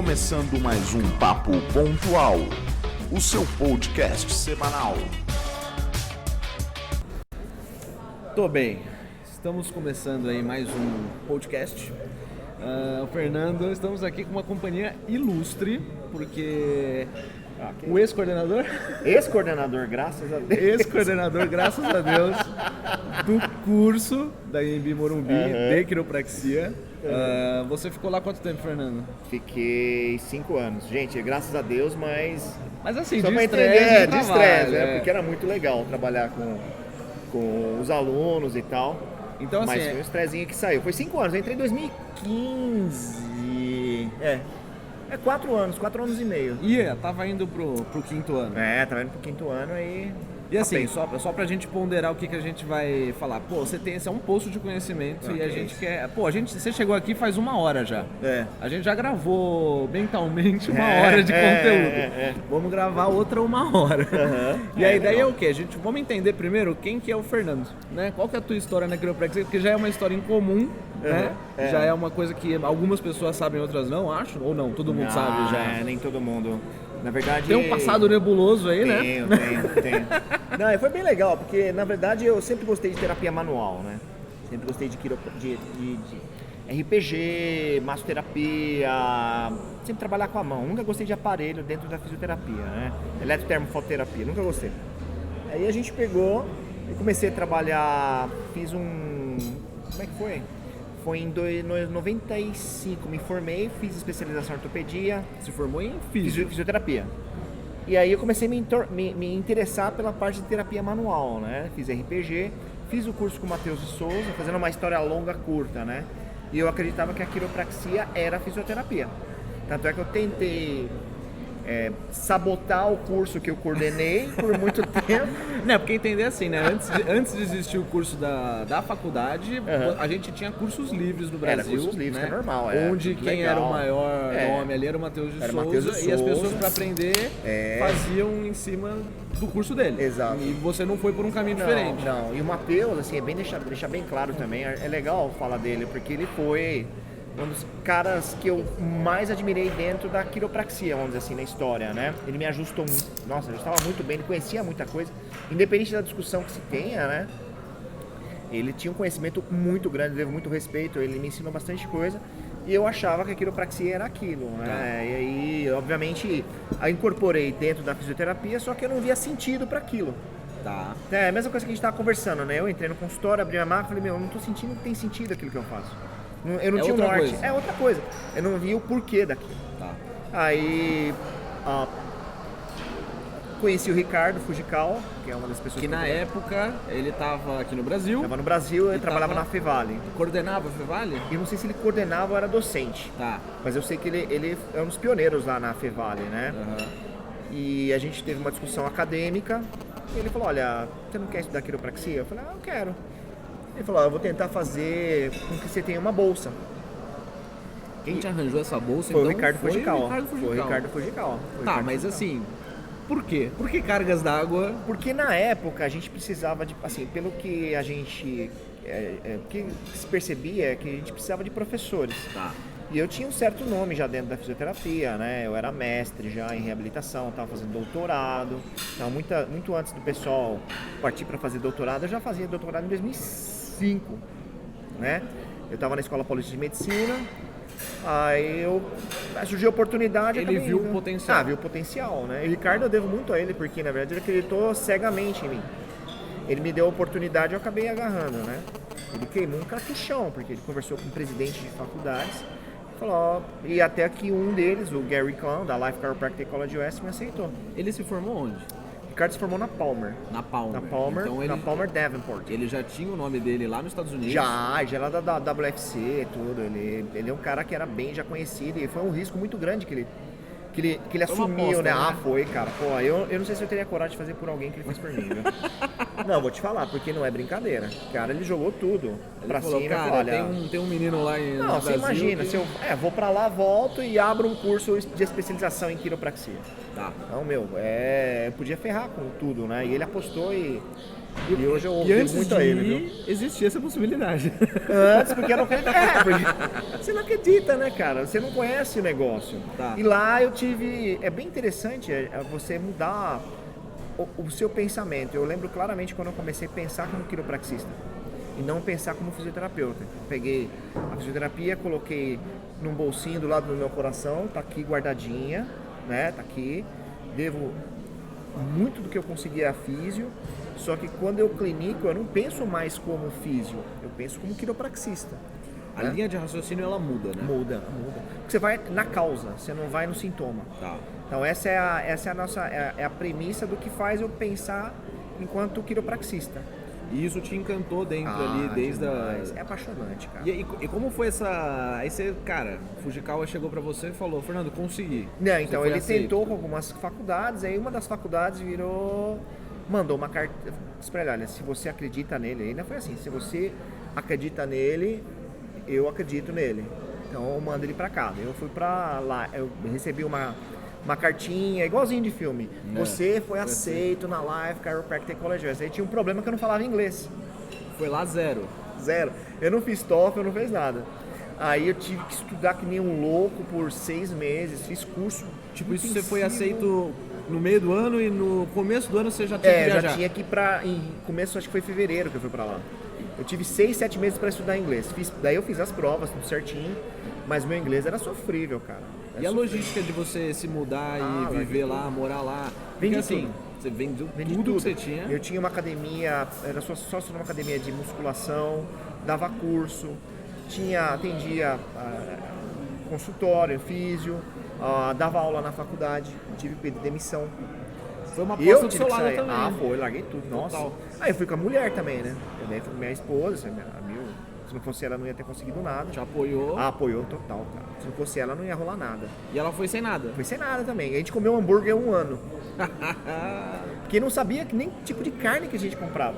começando mais um Papo Pontual, o seu podcast semanal. Tô bem, estamos começando aí mais um podcast. O Fernando, estamos aqui com uma companhia ilustre, porque o ex-coordenador, graças a Deus. Ex-coordenador, graças a Deus, do curso da Anhembi Morumbi de quiropraxia. Você ficou lá quanto tempo, Fernando? Fiquei 5 anos. Gente, graças a Deus, mas assim, só de pra estresse, entender, de de trabalho, estresse, porque era muito legal trabalhar com os alunos e tal. Então, assim, mas foi um estressinho que saiu. Foi 5 anos, eu entrei em 2015. 4 anos e meio. Tava indo pro quinto ano. Tava indo pro quinto ano aí. E assim, só pra gente ponderar o que a gente vai falar. Pô, esse é um poço de conhecimento e a gente quer... Pô, você chegou aqui faz 1 hora já. A gente já gravou mentalmente 1 hora de conteúdo. Vamos gravar outra 1 hora. E a ideia é o quê? Vamos entender primeiro quem que é o Fernando, né? Qual que é a tua história na quiropraxia? Porque já é uma história em comum, né? Já é uma coisa que algumas pessoas sabem, outras não, acho. Ou não, todo mundo sabe já. Nem todo mundo. Na verdade... Tem um passado nebuloso aí, tenho, né? Tenho. Não, foi bem legal, porque na verdade eu sempre gostei de terapia manual, né? Sempre gostei de RPG, massoterapia, sempre trabalhar com a mão. Nunca gostei de aparelho dentro da fisioterapia, né? Eletrotermofototerapia, nunca gostei. Aí a gente pegou e comecei a trabalhar, fiz um... Como é que foi? Foi em 95, me formei, fiz especialização em ortopedia. Se formou em fisioterapia. E aí eu comecei a me interessar pela parte de terapia manual, né? Fiz RPG, fiz o curso com o Matheus de Souza, fazendo uma história longa, curta, né? E eu acreditava que a quiropraxia era fisioterapia. Tanto é que eu tentei sabotar o curso que eu coordenei por muito tempo. Não, porque entender assim, né? Antes de existir o curso da faculdade, a gente tinha cursos livres no Brasil. Era cursos livres, né? Que é normal. Onde quem legal. era o maior nome ali era o Matheus de Souza. E as pessoas, para aprender, faziam em cima do curso dele. Exato. E você não foi por um caminho diferente. Não, e o Matheus, assim, é bem deixar bem claro também, é legal falar dele, porque ele foi um dos caras que eu mais admirei dentro da quiropraxia, vamos dizer assim, na história, né? Ele me ajustou muito, ele estava muito bem, ele conhecia muita coisa, independente da discussão que se tenha, né? Ele tinha um conhecimento muito grande, devo muito respeito, ele me ensinou bastante coisa e eu achava que a quiropraxia era aquilo, né? E aí, obviamente, a incorporei dentro da fisioterapia, só que eu não via sentido para aquilo. Tá. É a mesma coisa que a gente estava conversando, né? Eu entrei no consultório, abri a máquina e falei, eu não tô sentindo que tem sentido aquilo que eu faço. Eu não tinha um norte. Coisa. É outra coisa. Eu não via o porquê daquilo. Tá. Aí conheci o Ricardo Fujikawa, que é uma das pessoas que na época ele estava aqui no Brasil. Estava no Brasil, ele trabalhava na Fevale. Coordenava a Fevale? Eu não sei se ele coordenava ou era docente. Tá. Mas eu sei que ele é um dos pioneiros lá na Fevale, né? E a gente teve uma discussão acadêmica. E ele falou, olha, você não quer estudar quiropraxia? Eu falei, eu quero. Ele falou, eu vou tentar fazer com que você tenha uma bolsa. Quem te arranjou essa bolsa, foi então? O Ricardo Fujikawa. Foi o Ricardo Fujikawa. Tá, mas assim, por quê? Por que cargas d'água? Porque na época a gente precisava de, assim, pelo que a gente, que se percebia é que a gente precisava de professores. Tá. E eu tinha um certo nome já dentro da fisioterapia, né? Eu era mestre já em reabilitação, estava fazendo doutorado. Então, muito antes do pessoal partir para fazer doutorado, eu já fazia doutorado em 2005, né? Eu estava na Escola Paulista de Medicina, aí surgiu a oportunidade. Ele viu o potencial. Viu o potencial, né? E o Ricardo eu devo muito a ele, porque na verdade ele acreditou cegamente em mim. Ele me deu a oportunidade e eu acabei agarrando, né? Ele queimou um cartuchão, porque ele conversou com o presidente de faculdades. Falou, e até que um deles, o Gary Kahn, da Life Chiropractic College US, me aceitou. Ele se formou onde? O Ricardo se formou na Palmer. Na Palmer. Então na Palmer Davenport. Ele já tinha o nome dele lá nos Estados Unidos? Já lá da WFC e tudo. Ele é um cara que era bem já conhecido e foi um risco muito grande que ele assumiu, aposta, né? Foi, cara. Pô, eu não sei se eu teria coragem de fazer por alguém que ele fez por mim, viu? Não, vou te falar, porque não é brincadeira. Cara, ele jogou tudo pra falou, cima. Cara, olha, tem um menino lá em Não, você imagina, se eu vou pra lá, volto e abro um curso de especialização em quiropraxia. Tá. Então, eu podia ferrar com tudo, né? E ele apostou e E hoje eu E ouvi antes muito de a ele, ir, viu? existia essa possibilidade. Antes, porque eu não acredito. Porque você não acredita, né, cara? Você não conhece o negócio. Tá. E lá eu tive... É bem interessante você mudar o seu pensamento. Eu lembro claramente quando eu comecei a pensar como quiropraxista e não pensar como fisioterapeuta. Eu peguei a fisioterapia, coloquei num bolsinho do lado do meu coração, tá aqui guardadinha, né? Tá aqui. Devo muito do que eu consegui a físio, só que quando eu clinico, eu não penso mais como físio, eu penso como quiropraxista. A linha de raciocínio, ela muda, né? Muda. Porque você vai na causa, você não vai no sintoma. Tá. Então essa é a nossa a premissa do que faz eu pensar enquanto quiropraxista. E isso te encantou dentro ali, desde demais. É apaixonante, cara. E como foi essa... Aí você, cara, Fujikawa chegou pra você e falou, Fernando, consegui. Não, então Você foi ele aceito. tentou com algumas faculdades, aí uma das faculdades mandou uma carta, disse pra ele, olha, se você acredita nele, ainda foi assim, se você acredita nele, eu acredito nele. Então eu mando ele pra cá. Eu fui pra lá, eu recebi uma cartinha, igualzinho de filme. Você foi aceito na Life Chiropractic College. Aí tinha um problema que eu não falava inglês. Foi lá zero. Eu não fiz TOEFL, eu não fiz nada. Aí eu tive que estudar que nem um louco por 6 meses, fiz curso. Tipo, isso você foi aceito no meio do ano e no começo do ano você já tinha que viajar? Já tinha que ir em começo, acho que foi fevereiro que eu fui pra lá. Eu tive 6, 7 meses pra estudar inglês. Daí eu fiz as provas, tudo certinho, mas meu inglês era sofrível, cara. E a logística de você se mudar e viver lá, morar lá? Porque assim, você vendeu tudo que você tinha? Eu tinha uma academia, era sócio numa academia de musculação, dava curso, atendia consultório, físio, dava aula na faculdade, tive que pedir demissão. Foi uma aposta do seu lado sair. também. Foi, larguei tudo, nossa. Aí eu fui com a mulher também, né? Eu daí fui com minha esposa, se não fosse ela, não ia ter conseguido nada. Te apoiou? Apoiou total, cara. Se não fosse ela, não ia rolar nada. E ela foi sem nada? Foi sem nada também. A gente comeu hambúrguer 1 ano. Porque não sabia que nem tipo de carne que a gente comprava.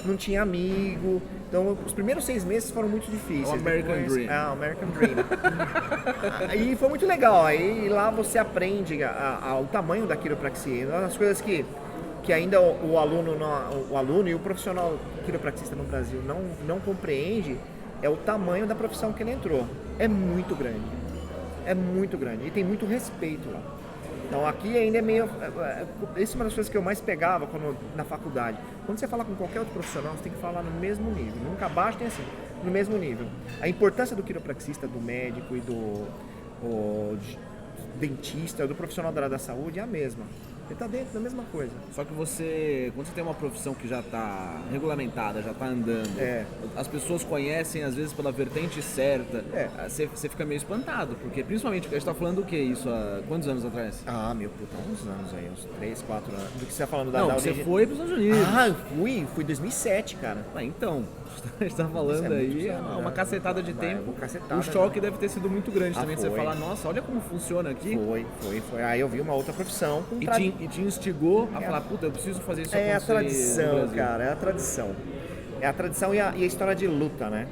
Não tinha amigo. Então, os primeiros 6 meses foram muito difíceis. O American Dream. O American Dream. Aí foi muito legal. Aí lá você aprende o tamanho da quiropraxia. Uma das coisas que ainda o aluno e o profissional quiropraxista no Brasil não compreende é o tamanho da profissão que ele entrou. É muito grande. E tem muito respeito lá. Então aqui ainda é meio... Essa é uma das coisas que eu mais pegava na faculdade. Quando você fala com qualquer outro profissional, você tem que falar no mesmo nível. Nunca abaixo nem assim, no mesmo nível. A importância do quiropraxista, do médico e do dentista, do profissional da área da saúde é a mesma. Ele está dentro da mesma coisa. Só que quando você tem uma profissão que já está regulamentada, já está andando, as pessoas conhecem às vezes pela vertente certa, você fica meio espantado, porque principalmente, a gente está falando o que isso há quantos anos atrás? Meu puta, uns anos aí, uns 3, 4 anos. Do que você está falando da você foi para os Estados Unidos. Eu fui em 2007, cara. Então, a gente está falando aí uma cacetada de tempo. O choque deve ter sido muito grande também, de você falar, nossa, olha como funciona aqui. Foi. Aí eu vi uma outra profissão com E te instigou a falar, puta, eu preciso fazer isso acontecer. É a tradição, cara, é a tradição. É a tradição e a história de luta, né?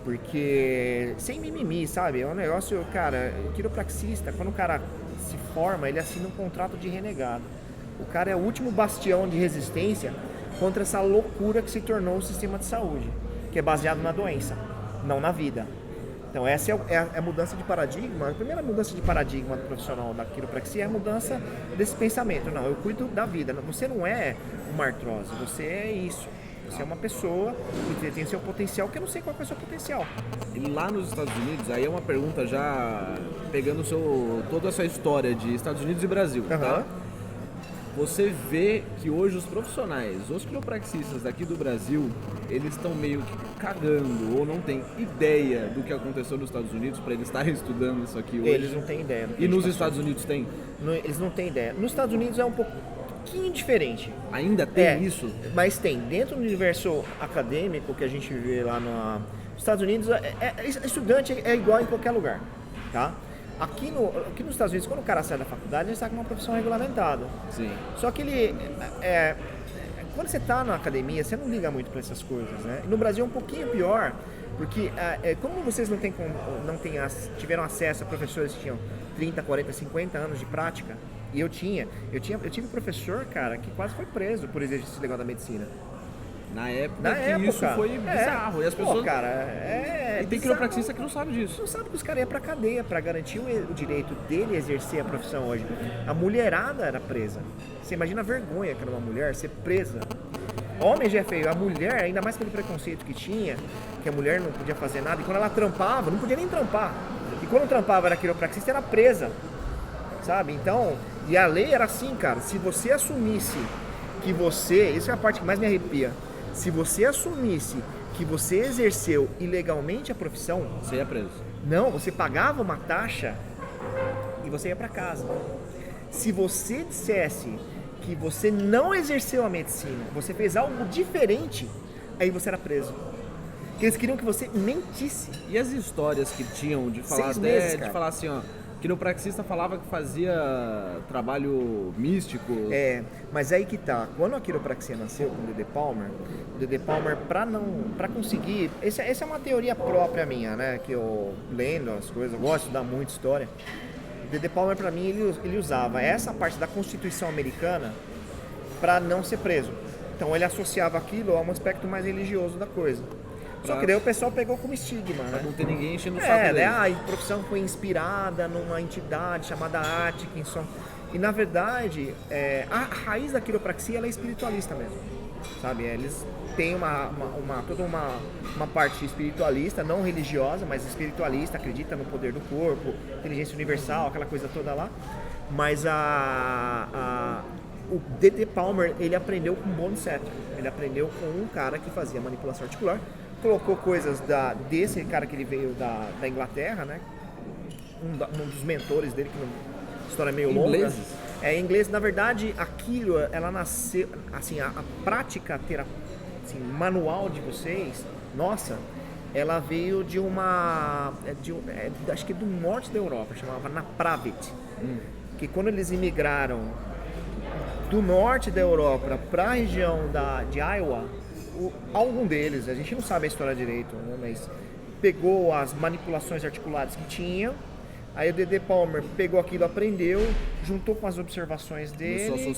Porque, sem mimimi, sabe? É um negócio, cara, quiropraxista, quando o cara se forma, ele assina um contrato de renegado. O cara é o último bastião de resistência contra essa loucura que se tornou o sistema de saúde, que é baseado na doença, não na vida. Então essa é a mudança de paradigma. A primeira mudança de paradigma do profissional da quiropraxia é a mudança desse pensamento. Não, eu cuido da vida. Você não é uma artrose, você é isso. Você é uma pessoa que tem seu potencial, que eu não sei qual é o seu potencial. E lá nos Estados Unidos, aí é uma pergunta já pegando toda a sua história de Estados Unidos e Brasil, tá? Você vê que hoje os profissionais, os quiropraxistas daqui do Brasil, eles estão meio que cagando ou não têm ideia do que aconteceu nos Estados Unidos para eles estarem estudando isso aqui hoje. Eles não têm ideia. E nos Estados Unidos tem? Eles não têm ideia. Nos Estados Unidos é um pouquinho diferente. Ainda tem isso? Mas tem. Dentro do universo acadêmico que a gente vê lá nos Estados Unidos, estudante é igual em qualquer lugar, tá? Aqui nos Estados Unidos, quando o cara sai da faculdade, ele sai com uma profissão regulamentada. Sim. Só que quando você está na academia, você não liga muito para essas coisas, né? E no Brasil é um pouquinho pior, porque como vocês tiveram acesso a professores que tinham 30, 40, 50 anos de prática, e eu tive professor, cara, que quase foi preso por exercício legal da medicina. Na época isso foi bizarro. E as pessoas... cara, E tem quiropraxista que não sabe disso. Não sabe que os caras iam pra cadeia pra garantir o direito dele exercer a profissão hoje. A mulherada era presa. Você imagina a vergonha que era uma mulher ser presa. Homem já é feio, a mulher, ainda mais pelo preconceito que tinha, que a mulher não podia fazer nada, e quando ela trampava, não podia nem trampar. E quando trampava era quiropraxista, era presa. Sabe? Então, e a lei era assim, cara, se você assumisse que você, isso é a parte que mais me arrepia, se você assumisse que você exerceu ilegalmente a profissão, você ia preso. Não, você pagava uma taxa e você ia pra casa. Se você dissesse que você não exerceu a medicina, você fez algo diferente, aí você era preso. Porque eles queriam que você mentisse. E as histórias que tinham de falar 6 meses, cara. de falar assim, ó, quiropraxista falava que fazia trabalho místico. Mas aí que tá, quando a quiropraxia nasceu com o D.D. Palmer, pra conseguir, essa é uma teoria própria minha, né, que eu lendo as coisas, eu gosto de estudar muito história. O D.D. Palmer, pra mim, ele usava essa parte da Constituição americana pra não ser preso. Então ele associava aquilo a um aspecto mais religioso da coisa. Só que daí o pessoal pegou como estigma, né? Pra não ter ninguém enchendo o saco dele. Né? A profissão foi inspirada numa entidade chamada Atkinson. E na verdade, a raiz da quiropraxia ela é espiritualista mesmo. Sabe? Eles têm toda uma parte espiritualista, não religiosa, mas espiritualista, acredita no poder do corpo, inteligência universal, aquela coisa toda lá. Mas o D.D. Palmer, ele aprendeu com Bonisetti. Ele aprendeu com um cara que fazia manipulação articular. Colocou coisas desse cara que ele veio da Inglaterra, né? Um dos mentores dele, que é uma história meio longa. Inglês. Na verdade, aquilo, ela nasceu, assim, a prática assim, manual de vocês, nossa, ela veio de acho que do norte da Europa, chamava Napravit. Que quando eles imigraram do norte da Europa para a região de Iowa, algum deles, a gente não sabe a história direito, né, mas pegou as manipulações articulares que tinha, aí o D.D. Palmer pegou aquilo, aprendeu, juntou com as observações dele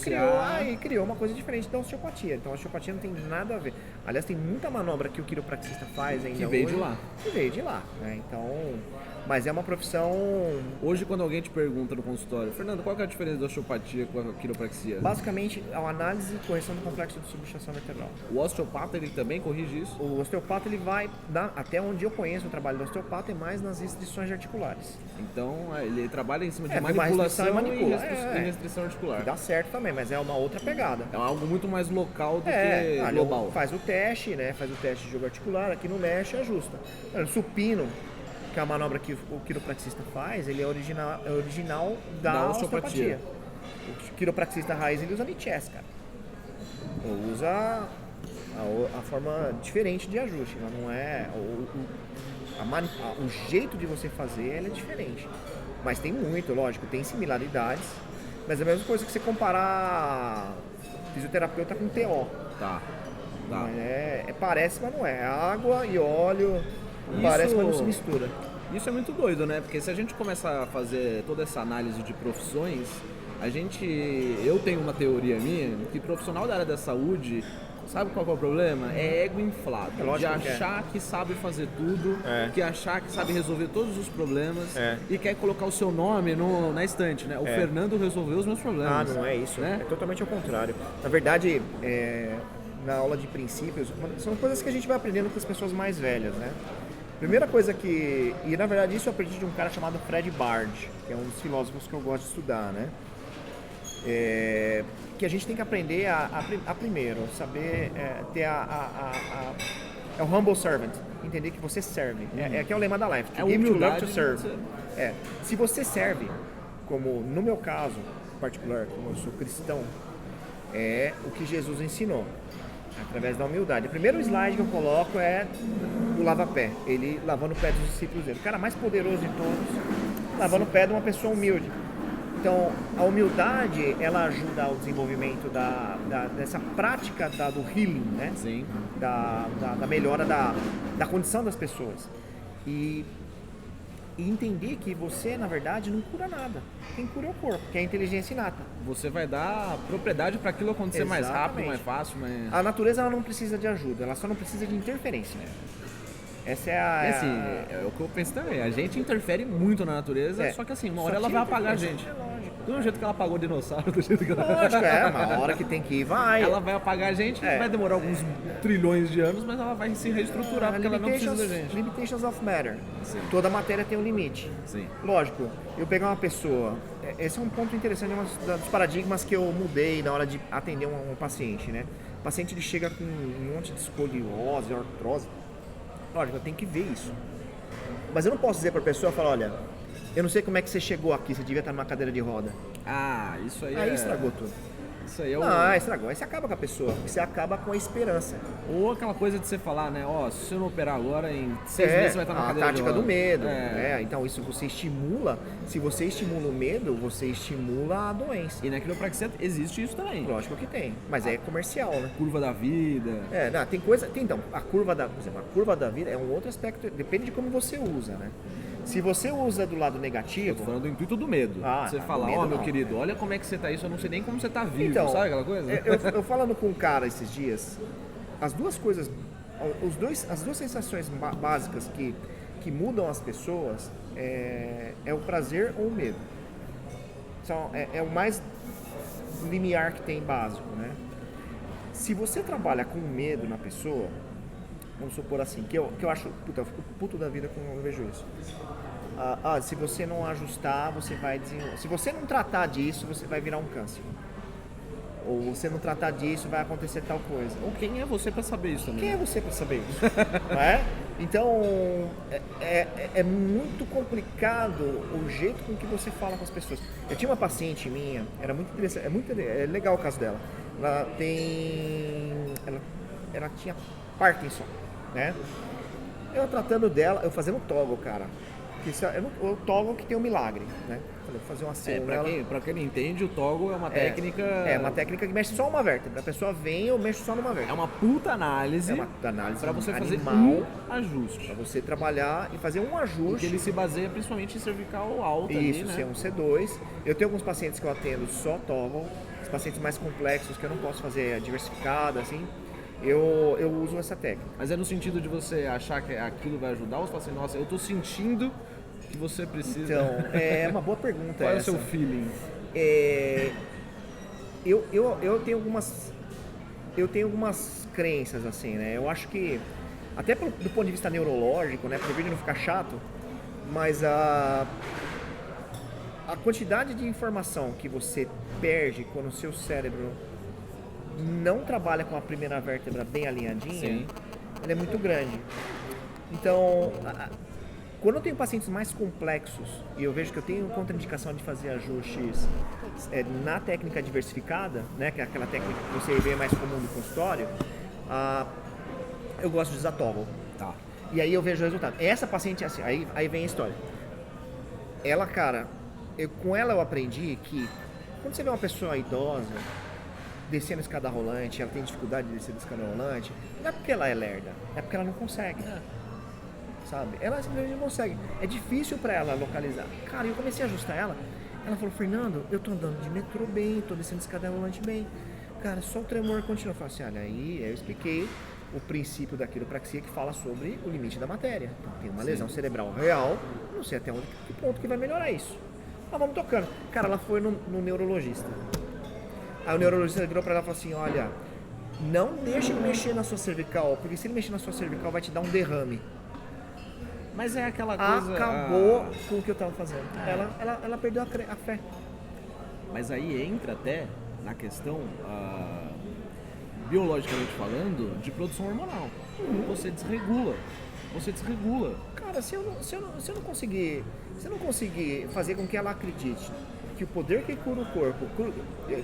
e criou uma coisa diferente da osteopatia. Então a osteopatia não tem nada a ver. Aliás, tem muita manobra que o quiropraxista faz ainda que veio hoje, de lá. Que veio de lá, né? Então, mas é uma profissão... Hoje, quando alguém te pergunta no consultório, Fernando, qual que é a diferença da osteopatia com a quiropraxia? Basicamente, é uma análise e correção do complexo de subluxação vertebral. O osteopata, ele também corrige isso? O osteopata, ele vai, até onde eu conheço o trabalho do osteopata, é mais nas restrições articulares. Então, ele trabalha em cima de manipulação e restrição articular. Dá certo também, mas é uma outra pegada. É algo muito mais local do que global. Faz o teste, né? Faz o teste de jogo articular, aqui no mexe e ajusta. O supino, que é a manobra que o quiropraxista faz, ele é original da osteopatia. O quiropraxista raiz, ele usa Niches, cara. Ele usa a forma diferente de ajuste. Ela não é... O jeito de você fazer, ela é diferente. Mas tem muito, lógico, tem similaridades. Mas é a mesma coisa que você comparar fisioterapeuta com TO. Tá. Parece, mas não é. É água e óleo... Parece, mas não se mistura. Isso é muito doido, né? Porque se a gente começar a fazer toda essa análise de profissões, eu tenho uma teoria minha, que profissional da área da saúde, sabe qual que é o problema? É ego inflado. De achar que sabe fazer tudo, que achar que sabe resolver todos os problemas e quer colocar o seu nome na estante, né? O Fernando resolveu os meus problemas. Não é isso, né? É totalmente ao contrário. Na verdade, na aula de princípios, são coisas que a gente vai aprendendo com as pessoas mais velhas, né? Primeira coisa e na verdade isso eu aprendi de um cara chamado Fred Bard, que é um dos filósofos que eu gosto de estudar, né? Que a gente tem que aprender a primeiro, saber ter é o humble servant, entender que você serve. Que é o lema da Life, to give to love to serve. Se você serve, como no meu caso particular, como eu sou cristão, é o que Jesus ensinou. Através da humildade. O primeiro slide que eu coloco é o lava-pé. Ele lavando o pé dos discípulos dele. O cara mais poderoso de todos, lavando o pé de uma pessoa humilde. Então, a humildade, ela ajuda ao desenvolvimento dessa prática do healing, né? Sim. Da melhora da condição das pessoas. E E entender que você, na verdade, não cura nada. Quem cura é o corpo, que é a inteligência inata. Você vai dar propriedade para aquilo acontecer mais rápido, Exatamente. mais fácil, mais... A natureza ela não precisa de ajuda, ela só não precisa de interferência. Essa é a... É assim, é o que eu penso também. A gente interfere muito na natureza, só que assim, uma hora ela vai apagar a gente. É lógico. Do jeito que ela apagou o dinossauro, do jeito que ela... Lógico, uma hora que tem que ir, vai. Ela vai apagar a gente, vai demorar alguns trilhões de anos, mas ela vai se reestruturar, porque ela não precisa da gente. Limitations of matter. Sim. Toda matéria tem um limite. Sim. Lógico, eu pegar uma pessoa... Esse é um ponto interessante, dos paradigmas que eu mudei na hora de atender um paciente, né? O paciente ele chega com um monte de escoliose, artrose. Lógico, eu tenho que ver isso. Mas eu não posso dizer para a pessoa, falar, olha, eu não sei como é que você chegou aqui, você devia estar numa cadeira de roda. Ah, isso aí Aí estragou tudo. Isso aí é o... Não, estragou. Aí você acaba com a pessoa, você acaba com a esperança. Ou aquela coisa de você falar, né, ó, se eu não operar agora, em 6 meses você vai estar na cadeira de roda. A tática do medo. Então isso você estimula, se você estimula o medo, você estimula a doença. E na quiropraxia existe isso também. Lógico que tem, mas é comercial, né? Curva da vida. Não, tem coisa... Então, por exemplo, a curva da vida é um outro aspecto, depende de como você usa, né? Se você usa do lado negativo... Eu tô falando do intuito do medo. Você fala, ó, meu querido, olha como é que você tá isso, eu não sei nem como você tá vivo, então, sabe aquela coisa? Eu falando com um cara esses dias, as duas coisas, as duas sensações básicas que mudam as pessoas é o prazer ou o medo. Então, é o mais limiar que tem básico, né? Se você trabalha com medo na pessoa, vamos supor assim, que eu acho, puta, eu fico puto da vida quando eu vejo isso. Se você não ajustar, você vai desenvolver. Se você não tratar disso, você vai virar um câncer. Ou você não tratar disso, vai acontecer tal coisa. Ou quem é você pra saber isso também? Quem é você pra saber isso? Não é? Então, é muito complicado o jeito com que você fala com as pessoas. Eu tinha uma paciente minha, era muito interessante, é legal o caso dela. Ela tinha Parkinson, né? Eu tratando dela, eu fazendo toggle, cara. O toggle que tem um milagre, né? Falei, vou fazer uma cena nela. Pra quem não entende, o toggle é uma técnica... É uma técnica que mexe só uma vértebra. A pessoa vem, eu mexo só numa vértebra. É uma puta análise. É uma análise pra você fazer animal, um ajuste. Pra você trabalhar e fazer um ajuste. Porque ele se baseia principalmente em cervical alta. Isso, ali, né? ser um C2. Eu tenho alguns pacientes que eu atendo só toggle. Os pacientes mais complexos que eu não posso fazer diversificado, assim. Eu uso essa técnica. Mas é no sentido de você achar que aquilo vai ajudar ou você fala assim, nossa, eu tô sentindo que você precisa... Então, é uma boa pergunta. Qual é o essa. seu feeling? Eu tenho algumas crenças, assim, né? Eu acho que, até do ponto de vista neurológico, né? Para o vídeo não ficar chato, mas a quantidade de informação que você perde quando o seu cérebro não trabalha com a primeira vértebra bem alinhadinha, ela é muito grande. Então, quando eu tenho pacientes mais complexos e eu vejo que eu tenho contraindicação de fazer ajustes na técnica diversificada, né, que é aquela técnica que você vê mais comum no consultório, eu gosto de usar toggle. Tá. E aí eu vejo o resultado. Essa paciente, assim, aí vem a história. Ela, cara, com ela eu aprendi que quando você vê uma pessoa idosa descendo a escada rolante, ela tem dificuldade de descer a escada rolante, não é porque ela é lerda, é porque ela não consegue. Sabe? Ela simplesmente não consegue. É difícil pra ela localizar. Cara, eu comecei a ajustar ela. Ela falou, Fernando, eu tô andando de metrô bem, tô descendo a escada rolante bem. Cara, só o tremor continua. Eu falei assim, olha, aí eu expliquei o princípio da quiropraxia que fala sobre o limite da matéria. Então, tem uma lesão cerebral real, não sei até que ponto que vai melhorar isso. Mas vamos tocando. Cara, ela foi no neurologista. Aí o neurologista virou pra ela e falou assim, olha, não deixe ele mexer na sua cervical, porque se ele mexer na sua cervical vai te dar um derrame. Mas é aquela coisa... Acabou com o que eu tava fazendo. Ela perdeu a fé. Mas aí entra até na questão, biologicamente falando, de produção hormonal. Você desregula. Cara, se eu não conseguir fazer com que ela acredite que o poder que cura o corpo,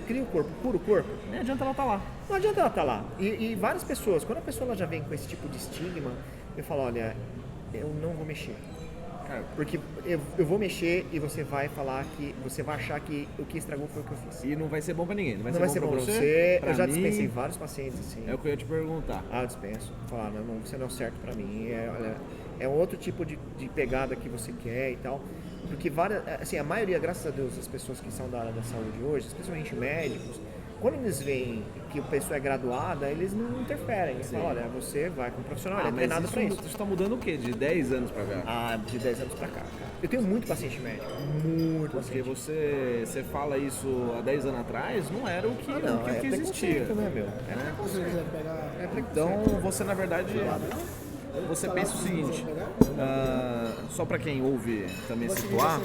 cria o corpo, cura o corpo, não adianta ela estar lá. Não adianta ela estar lá. E várias pessoas, quando a pessoa ela já vem com esse tipo de estigma, eu falo, olha, eu não vou mexer. Porque eu vou mexer e você vai falar que... Você vai achar que o que estragou foi o que eu fiz. E não vai ser bom pra ninguém. Não vai ser bom pra você. Pra eu já mim, dispensei vários pacientes assim. É o que eu ia te perguntar. Eu dispenso. Falar, não, você não é certo pra mim. É outro tipo de pegada que você quer e tal. Porque assim, a maioria, graças a Deus, das pessoas que são da área da saúde hoje, especialmente médicos, quando eles veem que a pessoa é graduada, eles não interferem. Eles falam, olha, você vai com um profissional, ele é treinado pra isso. Isso tá mudando o quê? De 10 anos pra cá? De 10 anos pra cá, cara. Eu tenho muito paciente médico. Muito Porque paciente. você fala isso há 10 anos atrás, não era o que, o que existia. Preconceito, né, meu? Então, você na verdade, você pensa o seguinte, só pra quem ouve também situar,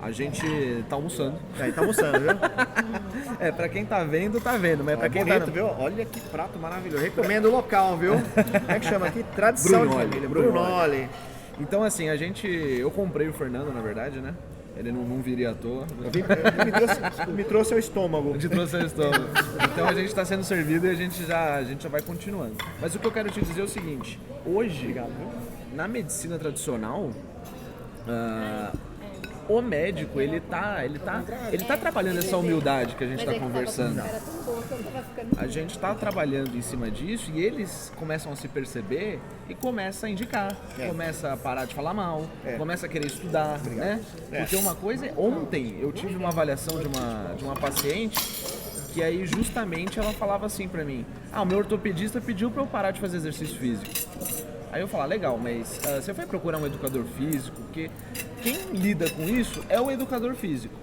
a gente tá almoçando. Tá almoçando, viu? Pra quem tá vendo, mas pra quem bonito, tá... viu? Olha que prato maravilhoso. Recomendo o local, viu? Como é que chama aqui? Tradição Brunoli, de família. Brunoli. Então assim, eu comprei o Fernando, na verdade, né? Ele não viria à toa. Me trouxe ao estômago. A gente trouxe ao estômago. Então a gente está sendo servido e a gente já vai continuando. Mas o que eu quero te dizer é o seguinte: hoje, na medicina tradicional, o médico ele tá trabalhando essa humildade que a gente está conversando. A gente está trabalhando em cima disso e eles começam a se perceber e começam a indicar, começa a parar de falar mal, começa a querer estudar, né? Porque uma coisa ontem eu tive uma avaliação de uma paciente que aí justamente ela falava assim pra mim: o meu ortopedista pediu pra eu parar de fazer exercício físico. Aí eu falo, legal, mas você foi procurar um educador físico? Porque quem lida com isso é o educador físico.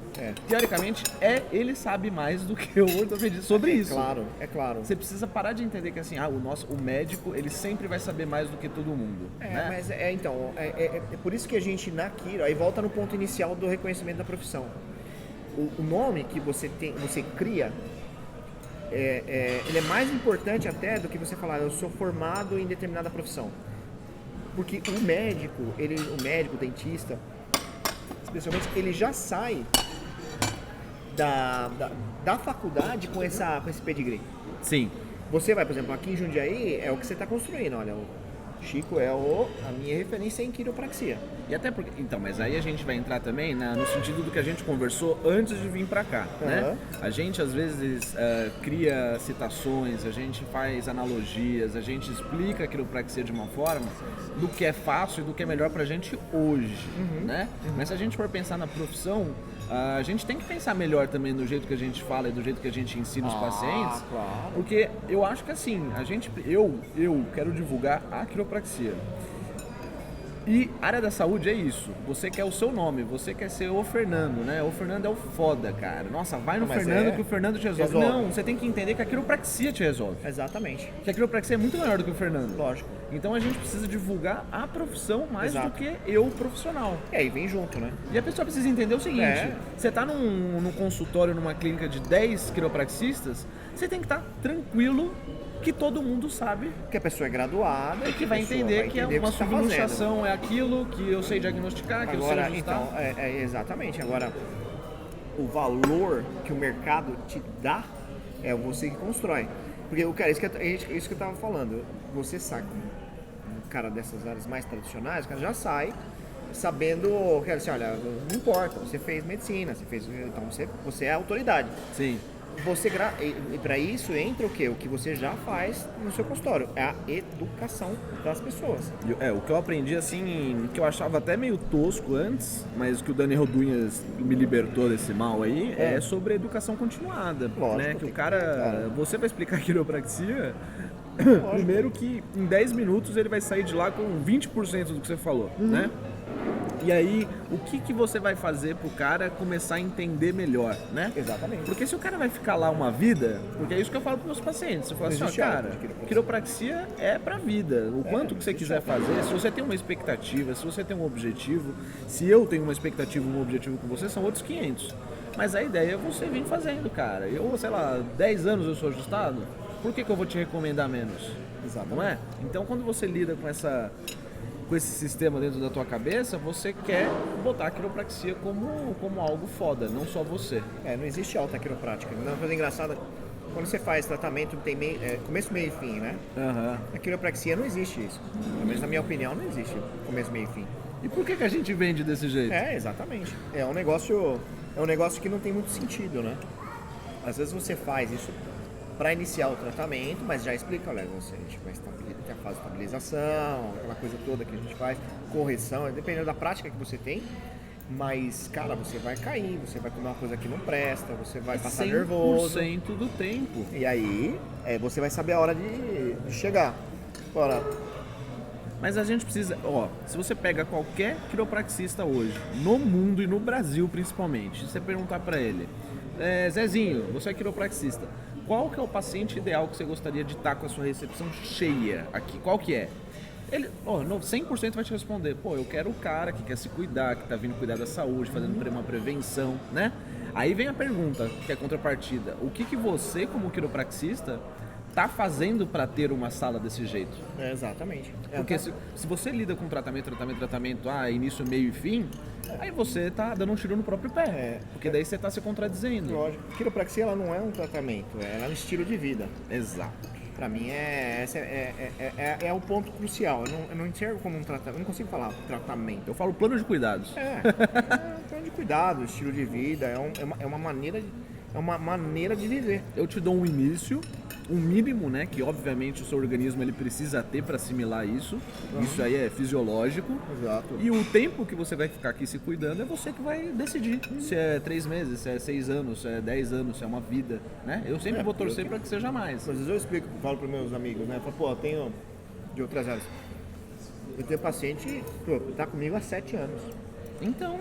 Teoricamente, ele sabe mais do que o ortopedista sobre isso. É claro. Você precisa parar de entender que assim, o médico, ele sempre vai saber mais do que todo mundo. Né? Mas então, é por isso que a gente na Quiro, aí volta no ponto inicial do reconhecimento da profissão. O nome que você cria, ele é mais importante até do que você falar, eu sou formado em determinada profissão. Porque o médico, o dentista, especialmente, ele já sai da faculdade com esse pedigree. Sim. Você vai, por exemplo, aqui em Jundiaí, é o que você está construindo. Olha, o Chico é a minha referência em quiropraxia. E até porque... Então, mas aí a gente vai entrar também no sentido do que a gente conversou antes de vir pra cá, né? A gente, às vezes, cria citações, a gente faz analogias, a gente explica a quiropraxia de uma forma do que é fácil e do que é melhor pra gente hoje, né? Mas se a gente for pensar na profissão, a gente tem que pensar melhor também no jeito que a gente fala e do jeito que a gente ensina os pacientes. Claro. Porque eu acho que assim, eu quero divulgar a quiropraxia. E a área da saúde é isso. Você quer o seu nome, você quer ser o Fernando, né? O Fernando é o foda, cara. Nossa, vai no Fernando que o Fernando te resolve. Não, você tem que entender que a quiropraxia te resolve. Exatamente. Que a quiropraxia é muito maior do que o Fernando. Lógico. Então a gente precisa divulgar a profissão mais do que eu, profissional. E vem junto, né? E a pessoa precisa entender o seguinte: você tá num consultório, numa clínica de 10 quiropraxistas, você tem que estar tranquilo que todo mundo sabe que a pessoa é graduada e que vai entender que é uma subluxação, é aquilo que eu sei diagnosticar, que eu sei ajustar. Então, exatamente. Agora, o valor que o mercado te dá é você que constrói. Porque, cara, isso que eu tava falando, você sabe, um cara dessas áreas mais tradicionais, o cara já sai sabendo, quer dizer, olha, não importa, você fez medicina, então você é a autoridade. Sim. Para isso entra o quê? O que você já faz no seu consultório, é a educação das pessoas. O que eu aprendi assim, que eu achava até meio tosco antes, mas que o Daniel Dunhas me libertou desse mal aí, é sobre a educação continuada. Lógico, né? Que o cara, você vai explicar quiropraxia, primeiro que em 10 minutos ele vai sair de lá com 20% do que você falou, né? E aí, o que você vai fazer pro cara começar a entender melhor, né? Exatamente. Porque se o cara vai ficar lá uma vida, porque é isso que eu falo pros meus pacientes, eu falo assim, cara, quiropraxia é pra vida. O quanto que você quiser fazer, se você tem uma expectativa, se você tem um objetivo, se eu tenho uma expectativa e um objetivo com você, são outros 500. Mas a ideia é você vir fazendo, cara. Eu, sei lá, 10 anos eu sou ajustado, por que eu vou te recomendar menos? Exato. Não é? Então, quando você lida com esse sistema dentro da tua cabeça, você quer botar a quiropraxia como algo foda, não só você. Não existe alta quiroprática. Uma coisa engraçada, quando você faz tratamento, tem começo, meio e fim, né? A quiropraxia não existe isso. Pelo menos na minha opinião, não existe começo, meio e fim. E por que a gente vende desse jeito? Exatamente. É um negócio que não tem muito sentido, né? Às vezes você faz isso para iniciar o tratamento, mas já explica, olha, a gente vai fazer estabilização, aquela coisa toda que a gente faz, correção, dependendo da prática que você tem. Mas, cara, você vai cair, você vai comer uma coisa que não presta, você vai passar nervoso. 100% do tempo. E aí, você vai saber a hora de chegar. Agora, mas a gente precisa, se você pega qualquer quiropraxista hoje, no mundo e no Brasil principalmente, se você perguntar pra ele, Zezinho, você é quiropraxista, qual que é o paciente ideal que você gostaria de estar com a sua recepção cheia aqui? Qual que é? Ele, 100% vai te responder, eu quero o cara que quer se cuidar, que tá vindo cuidar da saúde, fazendo uma prevenção, né? Aí vem a pergunta, que é a contrapartida, o que você como quiropraxista tá fazendo para ter uma sala desse jeito? Exatamente. Porque se você lida com tratamento, início, meio e fim, aí você tá dando um tiro no próprio pé. Porque daí você tá se contradizendo. Lógico. Quiropraxia, ela não é um tratamento, ela é um estilo de vida. Exato. Pra mim é o ponto crucial. Eu não enxergo como um tratamento, eu não consigo falar tratamento. Eu falo plano de cuidados. É um plano de cuidado, estilo de vida, é uma maneira de viver. Eu te dou um início, um mínimo, né, que obviamente o seu organismo ele precisa ter para assimilar isso. Isso aí é fisiológico. Exato. E o tempo que você vai ficar aqui se cuidando é você que vai decidir. Se é 3 meses, se é 6 anos, se é 10 anos, se é uma vida, né? Eu sempre vou torcer para que seja mais. Às vezes eu explico, falo para meus amigos, né? Eu falo, eu tenho de outras áreas. Eu tenho paciente que tá comigo há 7 anos. Então,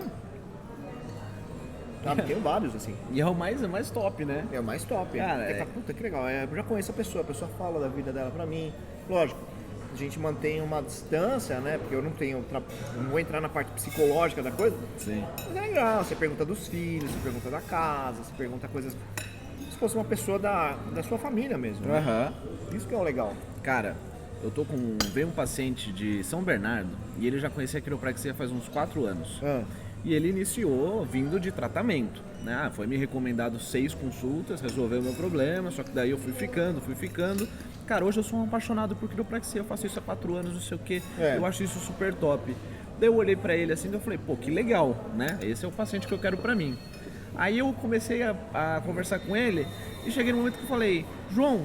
tenho vários, assim. E é o mais top, né? É o mais top. Cara, puta, que legal. Eu já conheço a pessoa fala da vida dela pra mim. Lógico, a gente mantém uma distância, né? Porque eu não vou entrar na parte psicológica da coisa. Sim. Mas é legal, você pergunta dos filhos, você pergunta da casa, você pergunta coisas... Se fosse uma pessoa da sua família mesmo, né? Isso que é o legal. Cara, veio um paciente de São Bernardo e ele já conhecia a quiropraxia faz uns 4 anos. E ele iniciou vindo de tratamento, né? Foi me recomendado 6 consultas, resolveu o meu problema, só que daí eu fui ficando. Cara, hoje eu sou um apaixonado por quiropraxia, eu faço isso há 4 anos, não sei o quê, eu acho isso super top. Daí eu olhei pra ele assim e eu falei, que legal, né? Esse é o paciente que eu quero pra mim. Aí eu comecei a conversar com ele e cheguei no momento que eu falei, João,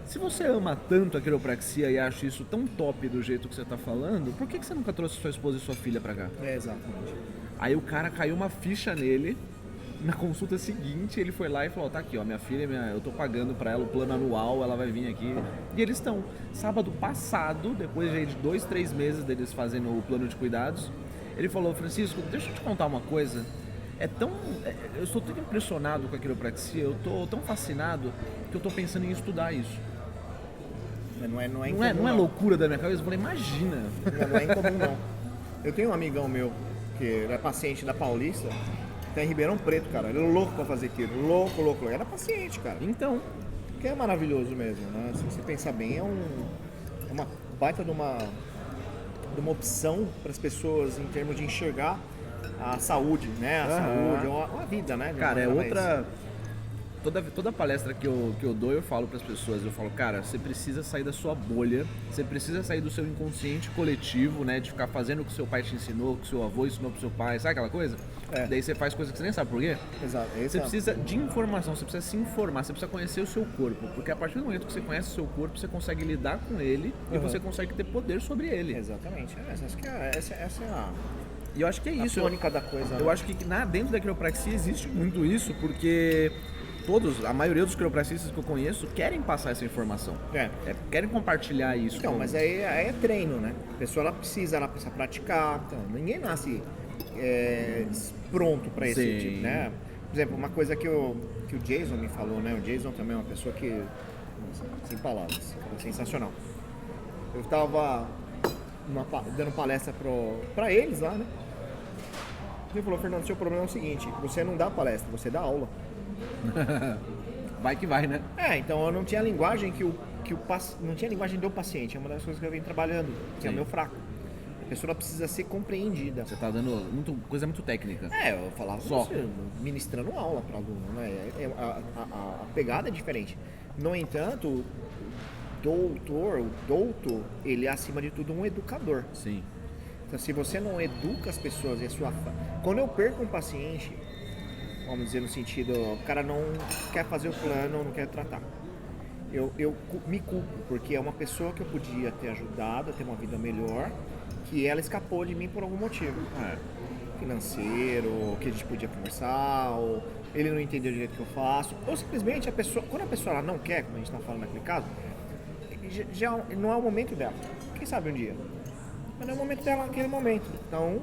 se você ama tanto a quiropraxia e acha isso tão top do jeito que você tá falando, por que você nunca trouxe sua esposa e sua filha pra cá? Exatamente. Aí o cara caiu uma ficha nele, na consulta seguinte ele foi lá e falou, tá aqui, minha filha, eu tô pagando pra ela o plano anual, ela vai vir aqui. E eles estão, sábado passado, depois de 2, 3 meses deles fazendo o plano de cuidados, ele falou, Francisco, deixa eu te contar uma coisa, eu estou tão impressionado com a quiropraxia, eu tô tão fascinado que eu tô pensando em estudar isso. Não é loucura da minha cabeça, eu falei, imagina. Não é incomum não. Eu tenho um amigão meu, que era paciente da Paulista, tá em Ribeirão Preto, cara. Ele é louco pra fazer quiro. Louco. Era paciente, cara. Então, que é maravilhoso mesmo, né? Se você pensar bem, é uma baita de uma opção para as pessoas em termos de enxergar a saúde, né? A saúde, a vida, né? Cara, é outra... Toda palestra que eu dou, eu falo para as pessoas, eu falo, cara, você precisa sair da sua bolha, você precisa sair do seu inconsciente coletivo, né, de ficar fazendo o que seu pai te ensinou, o que seu avô ensinou pro seu pai, sabe aquela coisa? Daí você faz coisa que você nem sabe por quê. Exato. Você precisa de informação, você precisa se informar, você precisa conhecer o seu corpo, porque a partir do momento que você conhece o seu corpo, você consegue lidar com ele e você consegue ter poder sobre ele. Exatamente. Essa é a... E eu acho que é isso. A tônica da coisa. Eu acho que dentro da quiropraxia existe muito isso, porque a maioria dos quiropraxistas que eu conheço querem passar essa informação. Querem compartilhar isso. Então, mas aí é treino, né? A pessoa ela precisa praticar. Então, ninguém nasce pronto para esse tipo, né? Por exemplo, uma coisa que o Jason me falou, né? O Jason também é uma pessoa que, sem palavras, é sensacional. Eu tava dando palestra para eles lá, né? Ele falou, Fernando, seu problema é o seguinte, você não dá palestra, você dá aula. Vai que vai, né? Então eu não tinha a linguagem não tinha a linguagem do paciente, é uma das coisas que eu venho trabalhando, que é o meu fraco. A pessoa precisa ser compreendida. Você tá dando coisa muito técnica. Eu falava ministrando aula para aluno, né? A pegada é diferente. No entanto, o doutor, ele é acima de tudo um educador. Sim. Então, se você não educa as pessoas e a sua... Quando eu perco um paciente, vamos dizer no sentido, o cara não quer fazer o plano, não quer tratar. Eu me culpo, porque é uma pessoa que eu podia ter ajudado a ter uma vida melhor, que ela escapou de mim por algum motivo. Financeiro, que a gente podia conversar, ou ele não entendeu o jeito que eu faço, ou simplesmente quando a pessoa ela não quer, como a gente está falando naquele caso, já não é o momento dela. Quem sabe um dia? Mas não é o momento dela naquele momento. Então,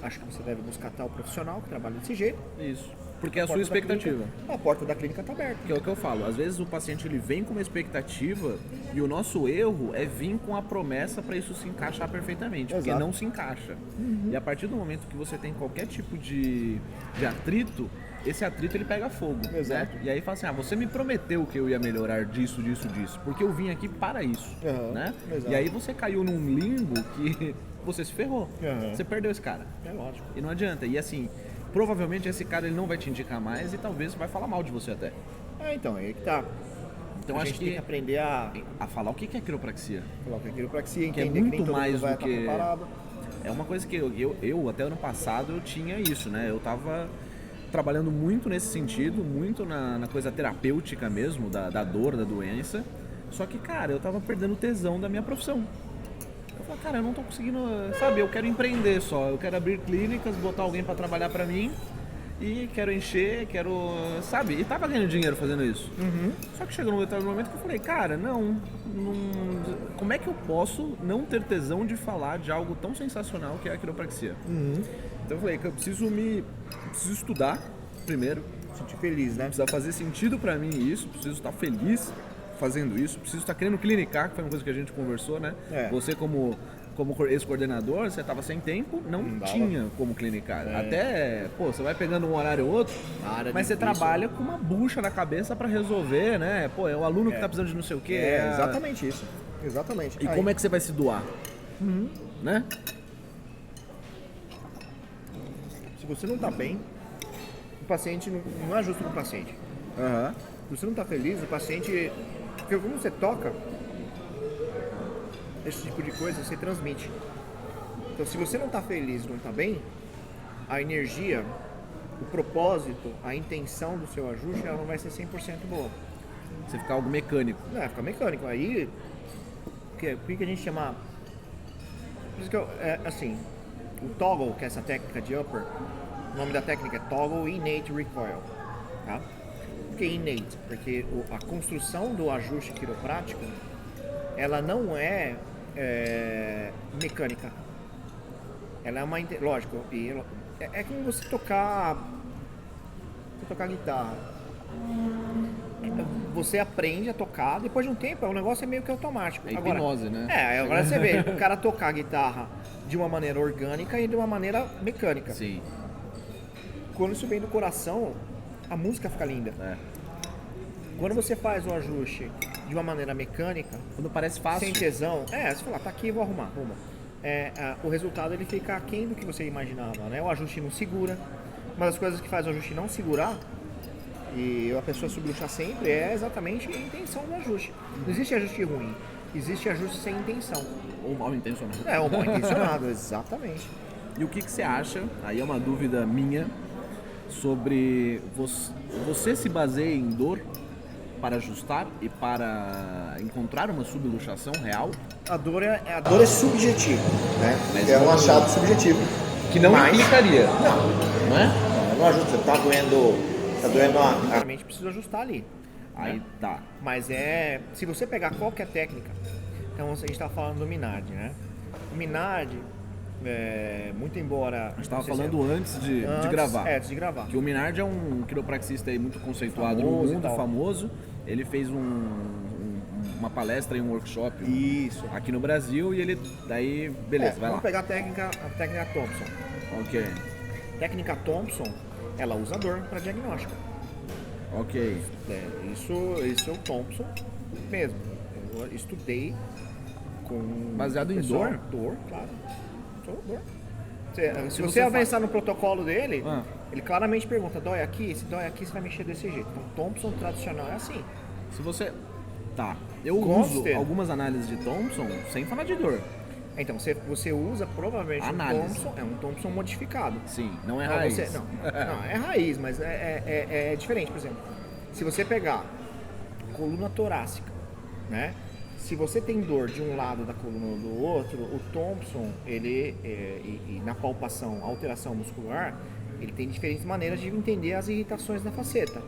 acho que você deve buscar tal profissional que trabalha desse jeito. Isso. Porque é a sua expectativa. A porta da clínica está aberta. Que é o que eu falo. Às vezes o paciente ele vem com uma expectativa e o nosso erro é vir com a promessa para isso se encaixar perfeitamente. Exato. Porque não se encaixa. E a partir do momento que você tem qualquer tipo de atrito, esse atrito ele pega fogo. Exato. Né? E aí fala assim, você me prometeu que eu ia melhorar disso, porque eu vim aqui para isso. Né? E aí você caiu num limbo que você se ferrou. Você perdeu esse cara. É lógico. E não adianta. E assim, provavelmente esse cara ele não vai te indicar mais e talvez vai falar mal de você até. Então, aí que tá. Então a acho gente que tem que aprender a falar o que é quiropraxia. Falar o que é quiropraxia, que é muito mais do que... É uma coisa que eu até ano passado eu tinha isso, né? Eu tava trabalhando muito nesse sentido, muito na coisa terapêutica mesmo, da dor, da doença. Só que, cara, eu tava perdendo o tesão da minha profissão. Eu falei, cara, eu não tô conseguindo, sabe, eu quero empreender só, eu quero abrir clínicas, botar alguém pra trabalhar pra mim e quero encher, sabe, e tava ganhando dinheiro fazendo isso. Só que chegou num determinado momento que eu falei, cara, não, como é que eu posso não ter tesão de falar de algo tão sensacional que é a quiropraxia? Então eu falei que eu preciso estudar primeiro. Sentir feliz, né? Precisa fazer sentido pra mim isso, preciso estar feliz fazendo isso, preciso estar querendo clinicar, que foi uma coisa que a gente conversou, né? Você como ex-coordenador, você estava sem tempo, não tinha como clinicar. Até, você vai pegando um horário ou outro, mas você trabalha com uma bucha na cabeça para resolver, né? É o aluno que tá precisando de não sei o quê. Exatamente isso. Exatamente. E como é que você vai se doar? Né? Se você não tá bem, o paciente não é justo com o paciente. Se você não tá feliz, o paciente... Porque como você toca, esse tipo de coisa você transmite. Então se você não tá feliz, não tá bem, a energia, o propósito, a intenção do seu ajuste, ela não vai ser 100% boa. Você fica algo mecânico. Fica mecânico. Aí, o que a gente chama... Por isso que assim, o toggle, que é essa técnica de upper, o nome da técnica é toggle innate recoil. Tá? Por que innate? Porque a construção do ajuste quiroprático, ela não é mecânica. Ela é uma... Lógico, é como você tocar guitarra. Você aprende a tocar, depois de um tempo, o negócio é meio que automático. É hipnose, né? Agora você vê o cara tocar a guitarra de uma maneira orgânica e de uma maneira mecânica. Sim. Quando isso vem do coração, a música fica linda. Quando você faz o ajuste de uma maneira mecânica, quando parece fácil, sem tesão, você fala, tá aqui, vou arrumar. O resultado ele fica aquém do que você imaginava, né? O ajuste não segura. Uma das coisas que faz o ajuste não segurar e a pessoa subluxar sempre é exatamente a intenção do ajuste. Não existe ajuste ruim, existe ajuste sem intenção. Ou mal intencionado. Ou mal intencionado, exatamente. E o que você acha, aí é uma dúvida minha, sobre você se baseia em dor para ajustar e para encontrar uma subluxação real? A dor é subjetiva, né? Mas é um achado subjetivo. Que não implicaria. Não é? Não ajusta, tá doendo realmente precisa ajustar ali. Aí tá. Mas se você pegar qualquer técnica, então a gente tá falando do Minardi, né? O Minardi, muito embora... A gente estava falando antes de gravar. Antes de gravar. Que o Minardi é um quiropraxista aí muito conceituado no mundo, famoso. Ele fez uma palestra e um workshop aqui no Brasil e ele daí, beleza, vai lá. Vamos pegar a técnica Thompson. Ok. Técnica Thompson, ela usa dor para diagnóstico. Ok. Isso é o Thompson mesmo. Eu estudei com... Baseado em dor? Dor, claro. Dor. Se você avançar no protocolo dele, ele claramente pergunta, dói aqui? Se dói aqui, você vai mexer desse jeito. Então, Thompson tradicional é assim. Se você... Tá. Eu uso algumas análises de Thompson sem falar de dor. Então, você usa provavelmente Análise. um Thompson modificado. Sim, não é raiz. Não, é raiz, mas é diferente. Por exemplo, se você pegar coluna torácica, né? Se você tem dor de um lado da coluna ou do outro, o Thompson, ele, e na palpação, alteração muscular, ele tem diferentes maneiras de entender as irritações da faceta.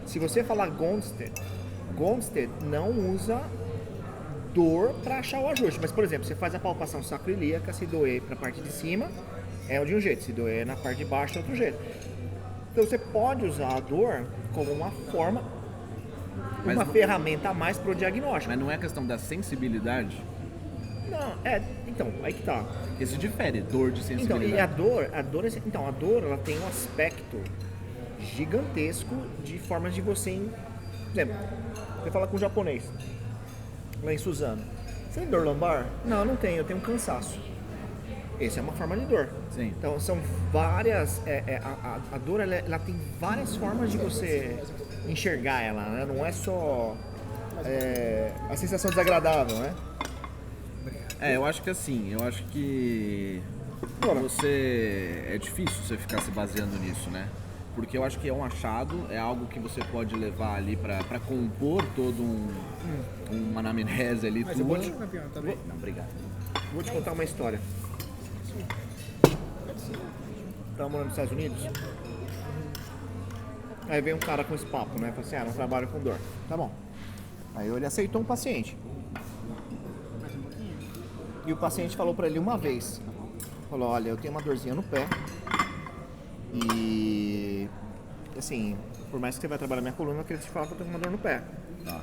Se você falar Gonstead não usa dor para achar o ajuste. Mas, por exemplo, você faz a palpação sacroiliaca, se doer para a parte de cima, é de um jeito. Se doer na parte de baixo, é outro jeito. Então, você pode usar a dor como uma forma, uma ferramenta a mais para o diagnóstico. Mas não é questão da sensibilidade? Não, então, aí que tá. Porque se difere, dor de sensibilidade. Então, e a dor, ela tem um aspecto gigantesco de formas de você... Por exemplo, você fala com um japonês, lá em Suzano. Você tem dor lombar? Não, não tenho, eu tenho um cansaço. Essa é uma forma de dor. Sim. Então são várias... a dor, ela tem várias formas de você enxergar ela, né? Não é só a sensação desagradável, né? Eu acho que assim, é difícil você ficar se baseando nisso, né? Porque eu acho que é um achado, é algo que você pode levar ali pra compor todo uma anamnese ali. Mas eu vou te campeão também. Não, obrigado. Vou te contar uma história. Tava morando nos Estados Unidos. Aí veio um cara com esse papo, né? Falei assim, não trabalho com dor. Tá bom. Aí ele aceitou um paciente. E o paciente falou pra ele uma vez. Falou, olha, eu tenho uma dorzinha no pé. E... assim, por mais que você vai trabalhar minha coluna, eu queria te falar que eu tenho uma dor no pé. Tá.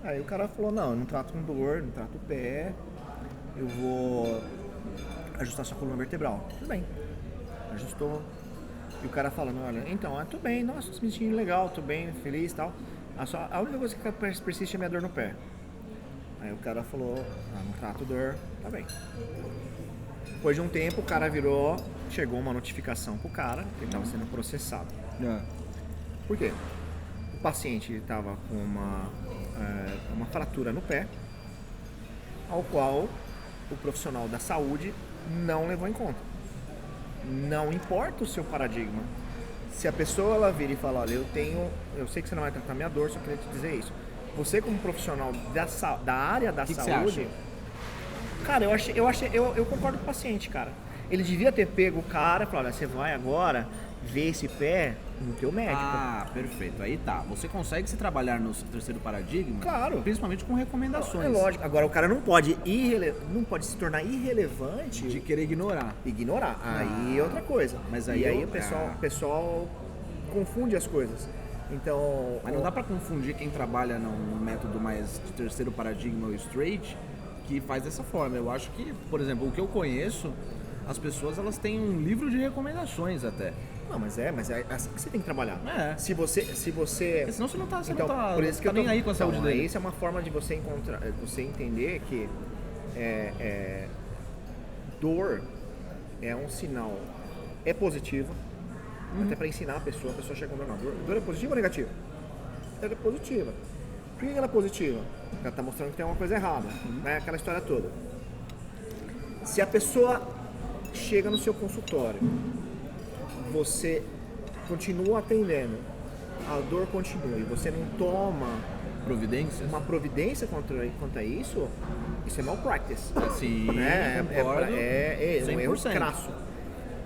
Aí o cara falou, não, eu não trato com dor, não trato o pé. Eu vou ajustar sua coluna vertebral. Tudo bem. Ajustou. E o cara falando, olha, então, tô bem, nossa, tô me sentindo legal, tô bem, feliz e tal. A única coisa que persiste é minha dor no pé. Aí o cara falou, não trato dor, tá bem. Depois de um tempo, o cara chegou uma notificação pro cara, que ele estava sendo processado. Por quê? O paciente estava com uma fratura no pé, ao qual o profissional da saúde não levou em conta. Não importa o seu paradigma. Se a pessoa ela vira e fala, olha, eu sei que você não vai tratar minha dor, só queria te dizer isso. Você como profissional da área da saúde, cara, eu concordo com o paciente, cara. Ele devia ter pego o cara e falado, olha, você vai agora ver esse pé no teu médico. Ah, perfeito. Aí tá. Você consegue se trabalhar no terceiro paradigma? Claro. Principalmente com recomendações. É lógico. Agora o cara não pode se tornar irrelevante de querer ignorar. Aí é outra coisa. Mas aí o pessoal confunde as coisas. Então... Mas não dá pra confundir quem trabalha num método mais de terceiro paradigma ou straight que faz dessa forma. Eu acho que, por exemplo, o que eu conheço, as pessoas elas têm um livro de recomendações até. Não, mas é assim que você tem que trabalhar. Se você... Porque senão você não tá, por isso que eu tô nem aí com a saúde dele. Isso é uma forma de você entender que dor é um sinal, é positivo, até para ensinar a pessoa chega com dor. Dor é positiva ou negativa? Ela é positiva. Por que ela é positiva? Ela está mostrando que tem uma coisa errada, né? Aquela história toda. Se a pessoa chega no seu consultório, você continua atendendo, a dor continua e você não toma uma providência quanto a isso, isso é malpractice. Sim, né? concordo. É um erro crasso.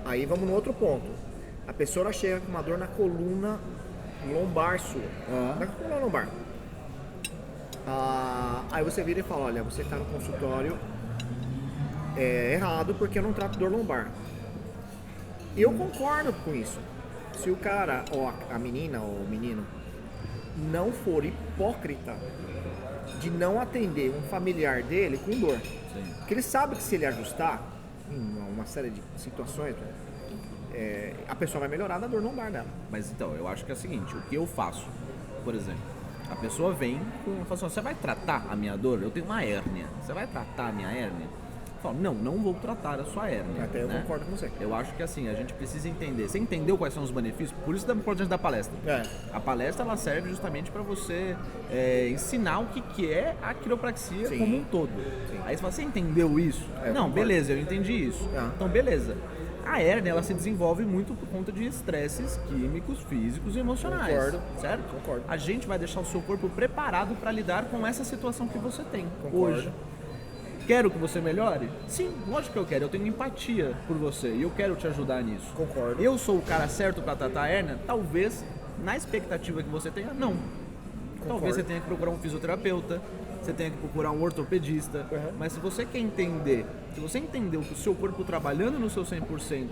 Aí vamos no outro ponto. A pessoa chega com uma dor na coluna lombar sua. Na coluna lombar. Aí você vira e fala, olha, você está no consultório errado porque eu não trato dor lombar. Eu concordo com isso. Se o cara, ou a menina, ou o menino, não for hipócrita de não atender um familiar dele com dor. Sim. Porque ele sabe que se ele ajustar em uma série de situações, a pessoa vai melhorar da dor lombar dela. Mas então, eu acho que é o seguinte, o que eu faço, por exemplo, a pessoa vem e fala assim, você vai tratar a minha dor? Eu tenho uma hérnia. Você vai tratar a minha hérnia? falo, não vou tratar a sua hérnia. Até eu né? concordo com você. Eu acho que assim, a gente precisa entender. Você entendeu quais são os benefícios? Por isso da importância da palestra. A palestra, ela serve justamente para você ensinar o que é a quiropraxia como um todo. Aí você fala, você entendeu isso? Não, beleza, eu entendi isso. Então, beleza. A hérnia, ela se desenvolve muito por conta de estresses químicos, físicos e emocionais. Concordo. Certo? Concordo. A gente vai deixar o seu corpo preparado para lidar com essa situação que você tem hoje. Quero que você melhore? Sim, lógico que eu quero. Eu tenho empatia por você e eu quero te ajudar nisso. Concordo. Eu sou o cara certo para tratar a hérnia? Talvez, na expectativa que você tenha, não. Talvez você tenha que procurar um fisioterapeuta, você tenha que procurar um ortopedista. Mas se você quer entender, se você entendeu que o seu corpo trabalhando no seu 100%,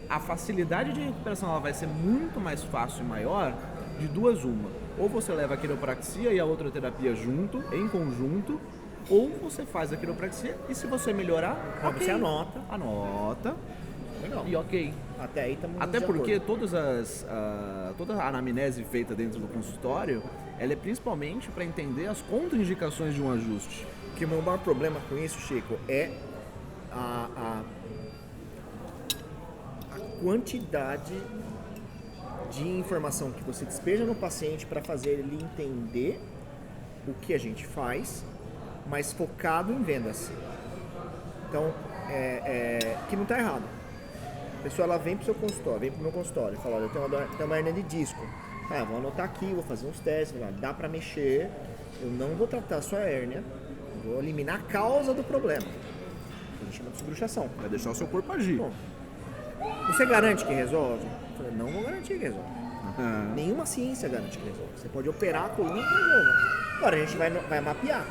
a facilidade de recuperação ela vai ser muito mais fácil e maior, de duas uma. Ou você leva a quiropraxia e a outra terapia junto, em conjunto, ou você faz a quiropraxia e se você melhorar, você anota. Legal. E ok. Até aí estamos Até porque toda a anamnese feita dentro do consultório, ela é principalmente para entender as contraindicações de um ajuste. Porque o meu maior problema com isso, Chico, é a quantidade de informação que você despeja no paciente para fazer ele entender o que a gente faz, mas focado em vendas. Então, que não está errado. A pessoa ela vem para o seu consultório, vem para o meu consultório e fala, olha, eu tenho uma hérnia de disco. Vou anotar aqui, vou fazer uns testes, dá para mexer, eu não vou tratar a sua hérnia, vou eliminar a causa do problema. A gente chama de subluxação. Vai deixar o seu corpo agir. Bom, você garante que resolve? Eu falei, não vou garantir que resolve. Nenhuma ciência garante que resolve. Você pode operar a coluna e resolve. Agora a gente vai mapear.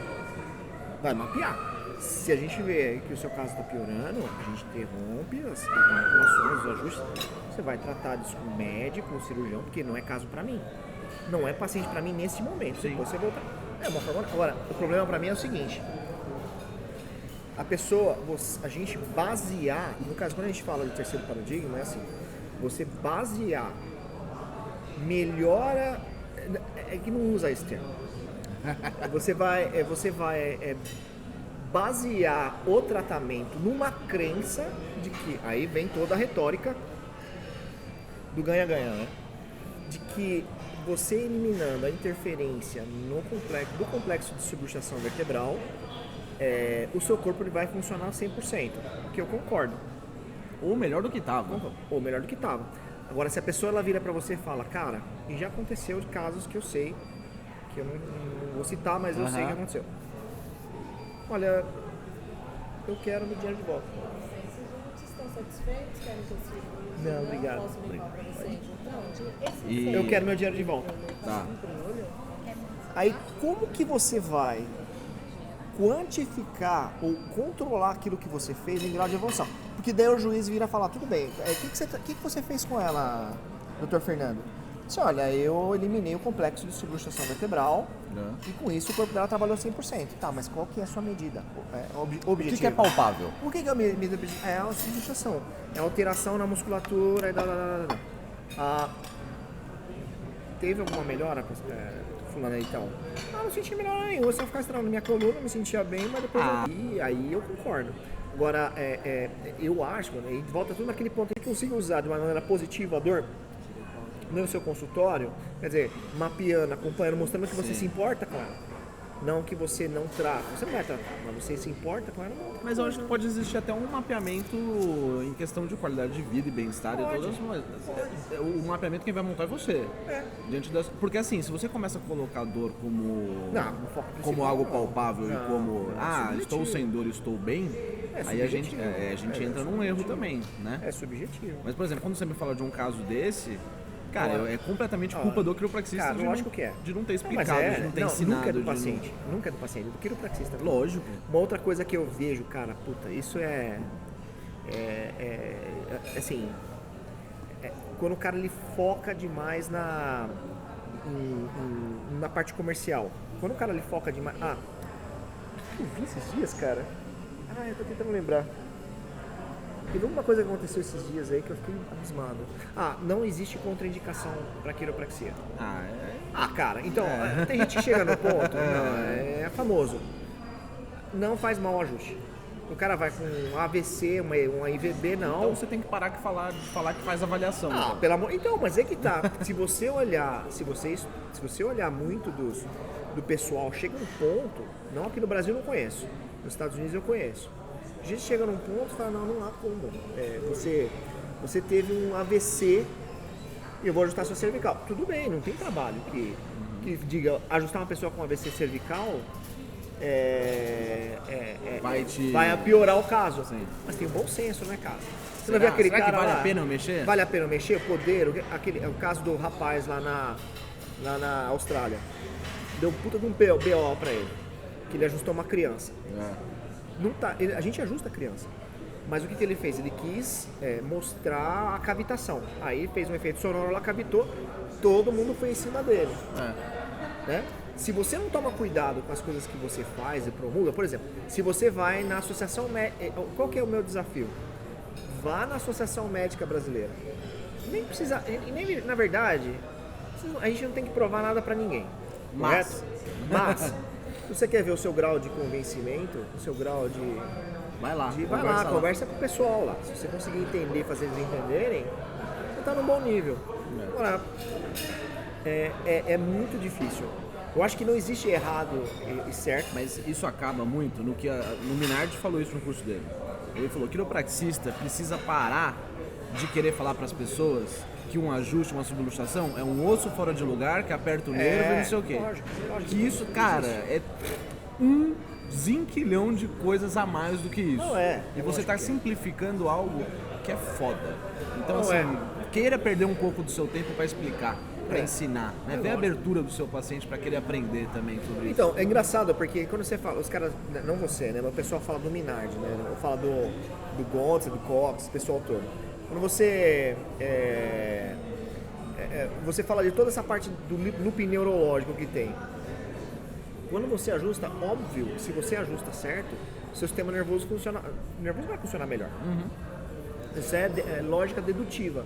Se a gente vê que o seu caso está piorando, a gente interrompe as manipulações, os ajustes. Você vai tratar disso com o médico, com o cirurgião, porque não é caso para mim. Não é paciente para mim nesse momento. Se você voltar. É uma forma. Agora, o problema para mim é o seguinte. A gente basear, no caso, quando a gente fala de terceiro paradigma, é assim, você basear, melhora, é que não usa esse termo. Você vai basear o tratamento numa crença de que, aí vem toda a retórica do ganha-ganha, né? De que você eliminando a interferência do complexo de subluxação vertebral, o seu corpo ele vai funcionar 100%, que eu concordo. Ou melhor do que estava. Ou melhor do que estava. Agora, se a pessoa ela vira para você e fala, cara, e já aconteceu de casos que eu sei, que eu não vou citar, mas eu sei que aconteceu. Olha, eu quero meu dinheiro de volta. Vocês estão satisfeitos? Querem que eu siga? Não, obrigado. Posso limpar para vocês? Então, eu quero meu dinheiro de volta. Tá. Aí, como que você vai quantificar ou controlar aquilo que você fez em grau de evolução? Porque daí o juiz vira falar, tudo bem, o que você fez com ela, doutor Fernando? Disse, olha, eu eliminei o complexo de subluxação vertebral e com isso o corpo dela trabalhou 100%. Tá, mas qual que é a sua medida? O que é palpável? O que é a medida? É a subluxação, é a alteração na musculatura e teve alguma melhora, fulano então? Não senti melhora nenhuma, só ficar estralando minha coluna, me sentia bem, mas depois aí eu concordo. Agora, eu acho, e volta tudo naquele ponto que eu consigo usar de uma maneira positiva a dor no seu consultório, quer dizer, mapeando, acompanhando, mostrando que você se importa com ela. Não que você não trata, você não vai tratar, mas você se importa com ela. Mas eu acho que pode existir até um mapeamento em questão de qualidade de vida e bem-estar e todas as coisas. O mapeamento quem vai montar é você. Diante das... Porque assim, se você começa a colocar a dor como algo palpável e como, estou sem dor, estou bem, aí a gente entra num erro também, né? É subjetivo. Mas, por exemplo, quando você me fala de um caso desse, cara, é completamente culpa do quiropraxista de não ter explicado, de não ter ensinado. Nunca é do paciente, nunca é do paciente, é do quiropraxista. Lógico. Uma outra coisa que eu vejo, cara, isso assim, quando o cara ele foca demais na parte comercial. Quando o cara ele foca demais... eu vi esses dias, cara? Eu tô tentando lembrar. Teve alguma coisa que aconteceu esses dias aí que eu fiquei abismado. Não existe contraindicação para quiropraxia. Cara, então, tem gente que chega no ponto, é famoso. Não faz mal o ajuste. O cara vai com um AVC, uma IVB, não. Então você tem que parar de falar que faz avaliação. Ah, então. pelo amor... Então, mas é que tá. Se você olhar muito do pessoal, chega um ponto, não aqui no Brasil eu não conheço, nos Estados Unidos eu conheço. A gente chega num ponto e fala, não há como. Você teve um AVC e eu vou ajustar sua cervical. Tudo bem, não tem trabalho que diga, ajustar uma pessoa com AVC cervical vai piorar o caso. Sim. Mas tem um bom senso, né, cara? Você Será? não vê aquele Será que cara vale lá? a pena eu mexer? Vale a pena eu mexer? O poder, é o caso do rapaz lá na Austrália. Deu um puta de um BO pra ele, que ele ajustou uma criança. Não tá, a gente ajusta a criança. Mas o que ele fez? Ele quis mostrar a cavitação. Aí fez um efeito sonoro lá, cavitou, todo mundo foi em cima dele. Né? Se você não toma cuidado com as coisas que você faz e promulga, por exemplo, se você vai na Associação Médica, qual que é o meu desafio? Vá na Associação Médica Brasileira. Nem precisa, na verdade, a gente não tem que provar nada pra ninguém. Mas se você quer ver o seu grau de convencimento, o seu grau de... Vai lá, conversa com o pessoal lá. Se você conseguir entender, fazer eles entenderem, você tá num bom nível. Agora, é muito difícil. Eu acho que não existe errado e certo. Mas isso acaba muito no que no Minardi falou isso no curso dele. Ele falou que o quiropraxista precisa parar de querer falar para as pessoas que um ajuste, uma subluxação é um osso fora de lugar que aperta o nervo e não sei o quê. Lógico, que isso, cara, é um zinquilhão de coisas a mais do que isso. Não é. E você está simplificando algo que é foda. Então, Não assim, queira perder um pouco do seu tempo para explicar, para ensinar, né? Ver a abertura do seu paciente para querer aprender também sobre isso. Então, é engraçado porque quando você fala, os caras, não você, né? Mas o pessoal fala do Minardi, né? Fala do Gontz, do Cox, o pessoal todo. Quando você você fala de toda essa parte do loop neurológico que tem. Quando você ajusta, óbvio, se você ajusta certo, o seu sistema nervoso vai funcionar melhor. Isso é lógica dedutiva.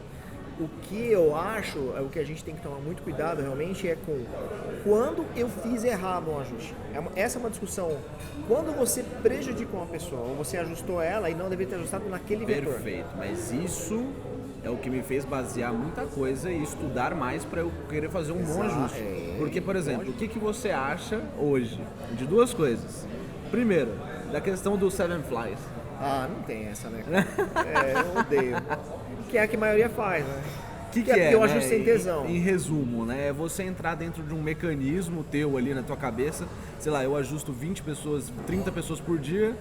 O que eu acho, o que a gente tem que tomar muito cuidado realmente é com quando eu fiz errado um ajuste. Essa é uma discussão. Quando você prejudicou uma pessoa, ou você ajustou ela e não deveria ter ajustado naquele vetor. Perfeito, mas isso é o que me fez basear muita coisa e estudar mais para eu querer fazer um bom ajuste. Porque, por exemplo, o que você acha hoje de duas coisas? Primeiro, da questão do Seven Flies. Ah, não tem essa, né? Eu odeio. Que é a que a maioria faz, né? Que é, eu acho sem tesão. Em resumo, né? É você entrar dentro de um mecanismo teu ali na tua cabeça. Sei lá, eu ajusto 20 pessoas, 30 pessoas por dia,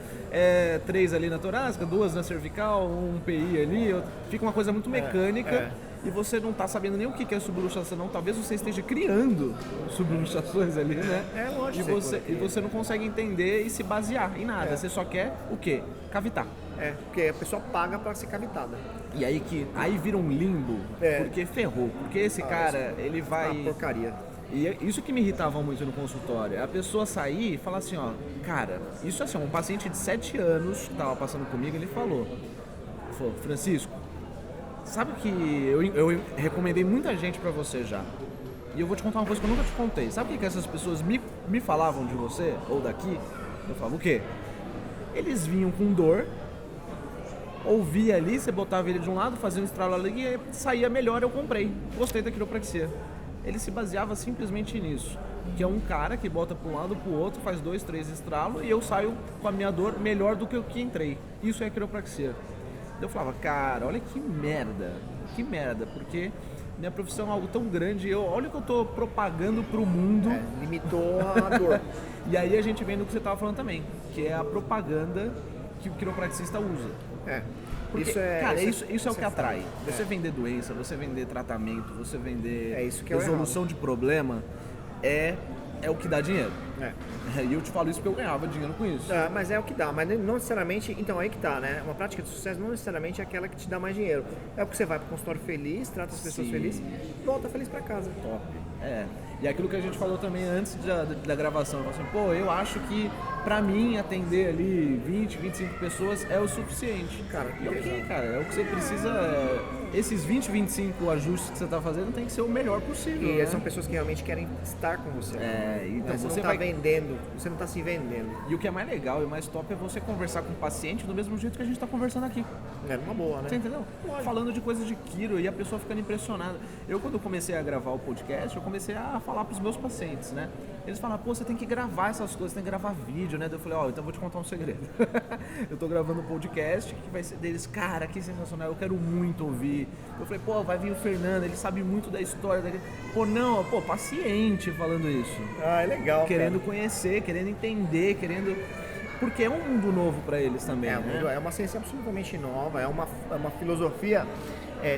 3 ali na torácica, 2 na cervical, um PI ali. Fica uma coisa muito mecânica e você não tá sabendo nem o que é subluxação, não. Talvez você esteja criando subluxações ali, né? Lógico. E você não consegue entender e se basear em nada. Você só quer o quê? Cavitar. Porque a pessoa paga pra ser cavitada. E aí vira um limbo, porque ferrou. Porque esse cara, ele vai... Uma porcaria. E isso que me irritava muito no consultório, é a pessoa sair e falar assim, ó, cara, isso assim, um paciente de 7 anos que tava passando comigo, ele falou, Francisco, sabe que eu recomendei muita gente pra você já, e eu vou te contar uma coisa que eu nunca te contei, sabe o que essas pessoas me falavam de você, ou daqui? Eu falava, o quê? Eles vinham com dor, ouvia ali, você botava ele de um lado, fazia um estralo ali e saía melhor, eu comprei, gostei da quiropraxia. Ele se baseava simplesmente nisso, que é um cara que bota para um lado para o outro, faz 2, 3 estralos e eu saio com a minha dor melhor do que eu que entrei. Isso é a quiropraxia. Eu falava, cara, olha que merda, porque minha profissão é algo tão grande, olha o que eu tô propagando pro mundo. Limitou a dor. E aí a gente vem no que você tava falando também, que é a propaganda que o quiropraxista usa. Porque, isso é o que atrai. Você vender doença, você vender tratamento, você vender isso que é resolução de problema, é o que dá dinheiro. E eu te falo isso porque eu ganhava dinheiro com isso. Mas é o que dá, mas não necessariamente, então aí que tá, né? Uma prática de sucesso não necessariamente é aquela que te dá mais dinheiro. É porque você vai pro consultório feliz, trata as pessoas felizes, volta feliz pra casa. Top. E aquilo que a gente falou também antes da gravação, eu falei assim, eu acho que pra mim atender ali 20, 25 pessoas é o suficiente. Cara, e ok, cara, é o que você precisa. Esses 20, 25 ajustes que você tá fazendo tem que ser o melhor possível. E né? são pessoas que realmente querem estar com você. Então você você não tá vai vendendo, você não tá se vendendo. E o que é mais legal e mais top é você conversar com o paciente do mesmo jeito que a gente tá conversando aqui. É uma boa, né? Você entendeu? Falando de coisas de quiro e a pessoa ficando impressionada. Eu, quando comecei a gravar o podcast, eu comecei a falar pros meus pacientes, né? Eles falaram, pô, você tem que gravar essas coisas, tem que gravar vídeo, né? Eu falei, ó, então eu vou te contar um segredo. Eu tô gravando um podcast que vai ser deles, cara, que sensacional, eu quero muito ouvir. Eu falei, pô, vai vir o Fernando, ele sabe muito da história dele. Pô, não, pô, paciente falando isso. Ah, é legal, querendo conhecer, querendo entender, querendo... Porque é um mundo novo para eles também, né? É uma ciência absolutamente nova, é uma filosofia,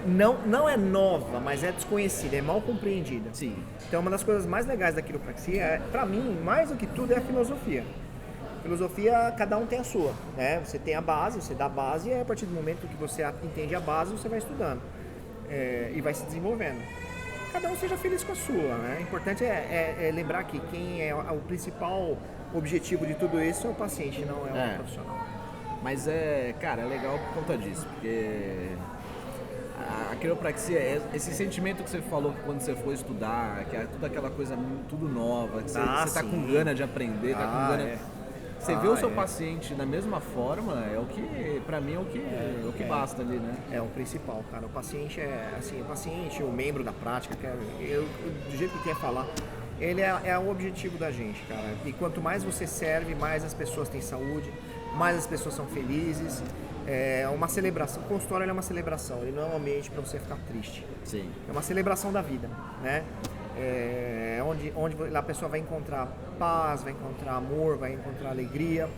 não é nova, mas é desconhecida, é mal compreendida. Sim. Então uma das coisas mais legais da quiropraxia, para mim, mais do que tudo, é a filosofia. Filosofia, cada um tem a sua, né? Você tem a base, você dá a base e a partir do momento que você entende a base, você vai estudando e vai se desenvolvendo. Cada um seja feliz com a sua, né? O importante é lembrar que quem é o principal objetivo de tudo isso é o paciente, não é o profissional. Mas cara, é legal por conta disso, porque a quiropraxia, esse sentimento que você falou que quando você for estudar, que é toda aquela coisa tudo nova, que você tá com gana de aprender, tá com gana... Você vê o seu paciente da mesma forma, é o que, pra mim, é o que basta ali, né? É o principal, cara. O paciente o membro da prática, do jeito que quer falar, ele é o objetivo da gente, cara. E quanto mais você serve, mais as pessoas têm saúde, mais as pessoas são felizes. É uma celebração. O consultório é uma celebração, ele não é um ambiente para você ficar triste. Sim. É uma celebração da vida, né? Onde a pessoa vai encontrar paz, vai encontrar amor, vai encontrar alegria,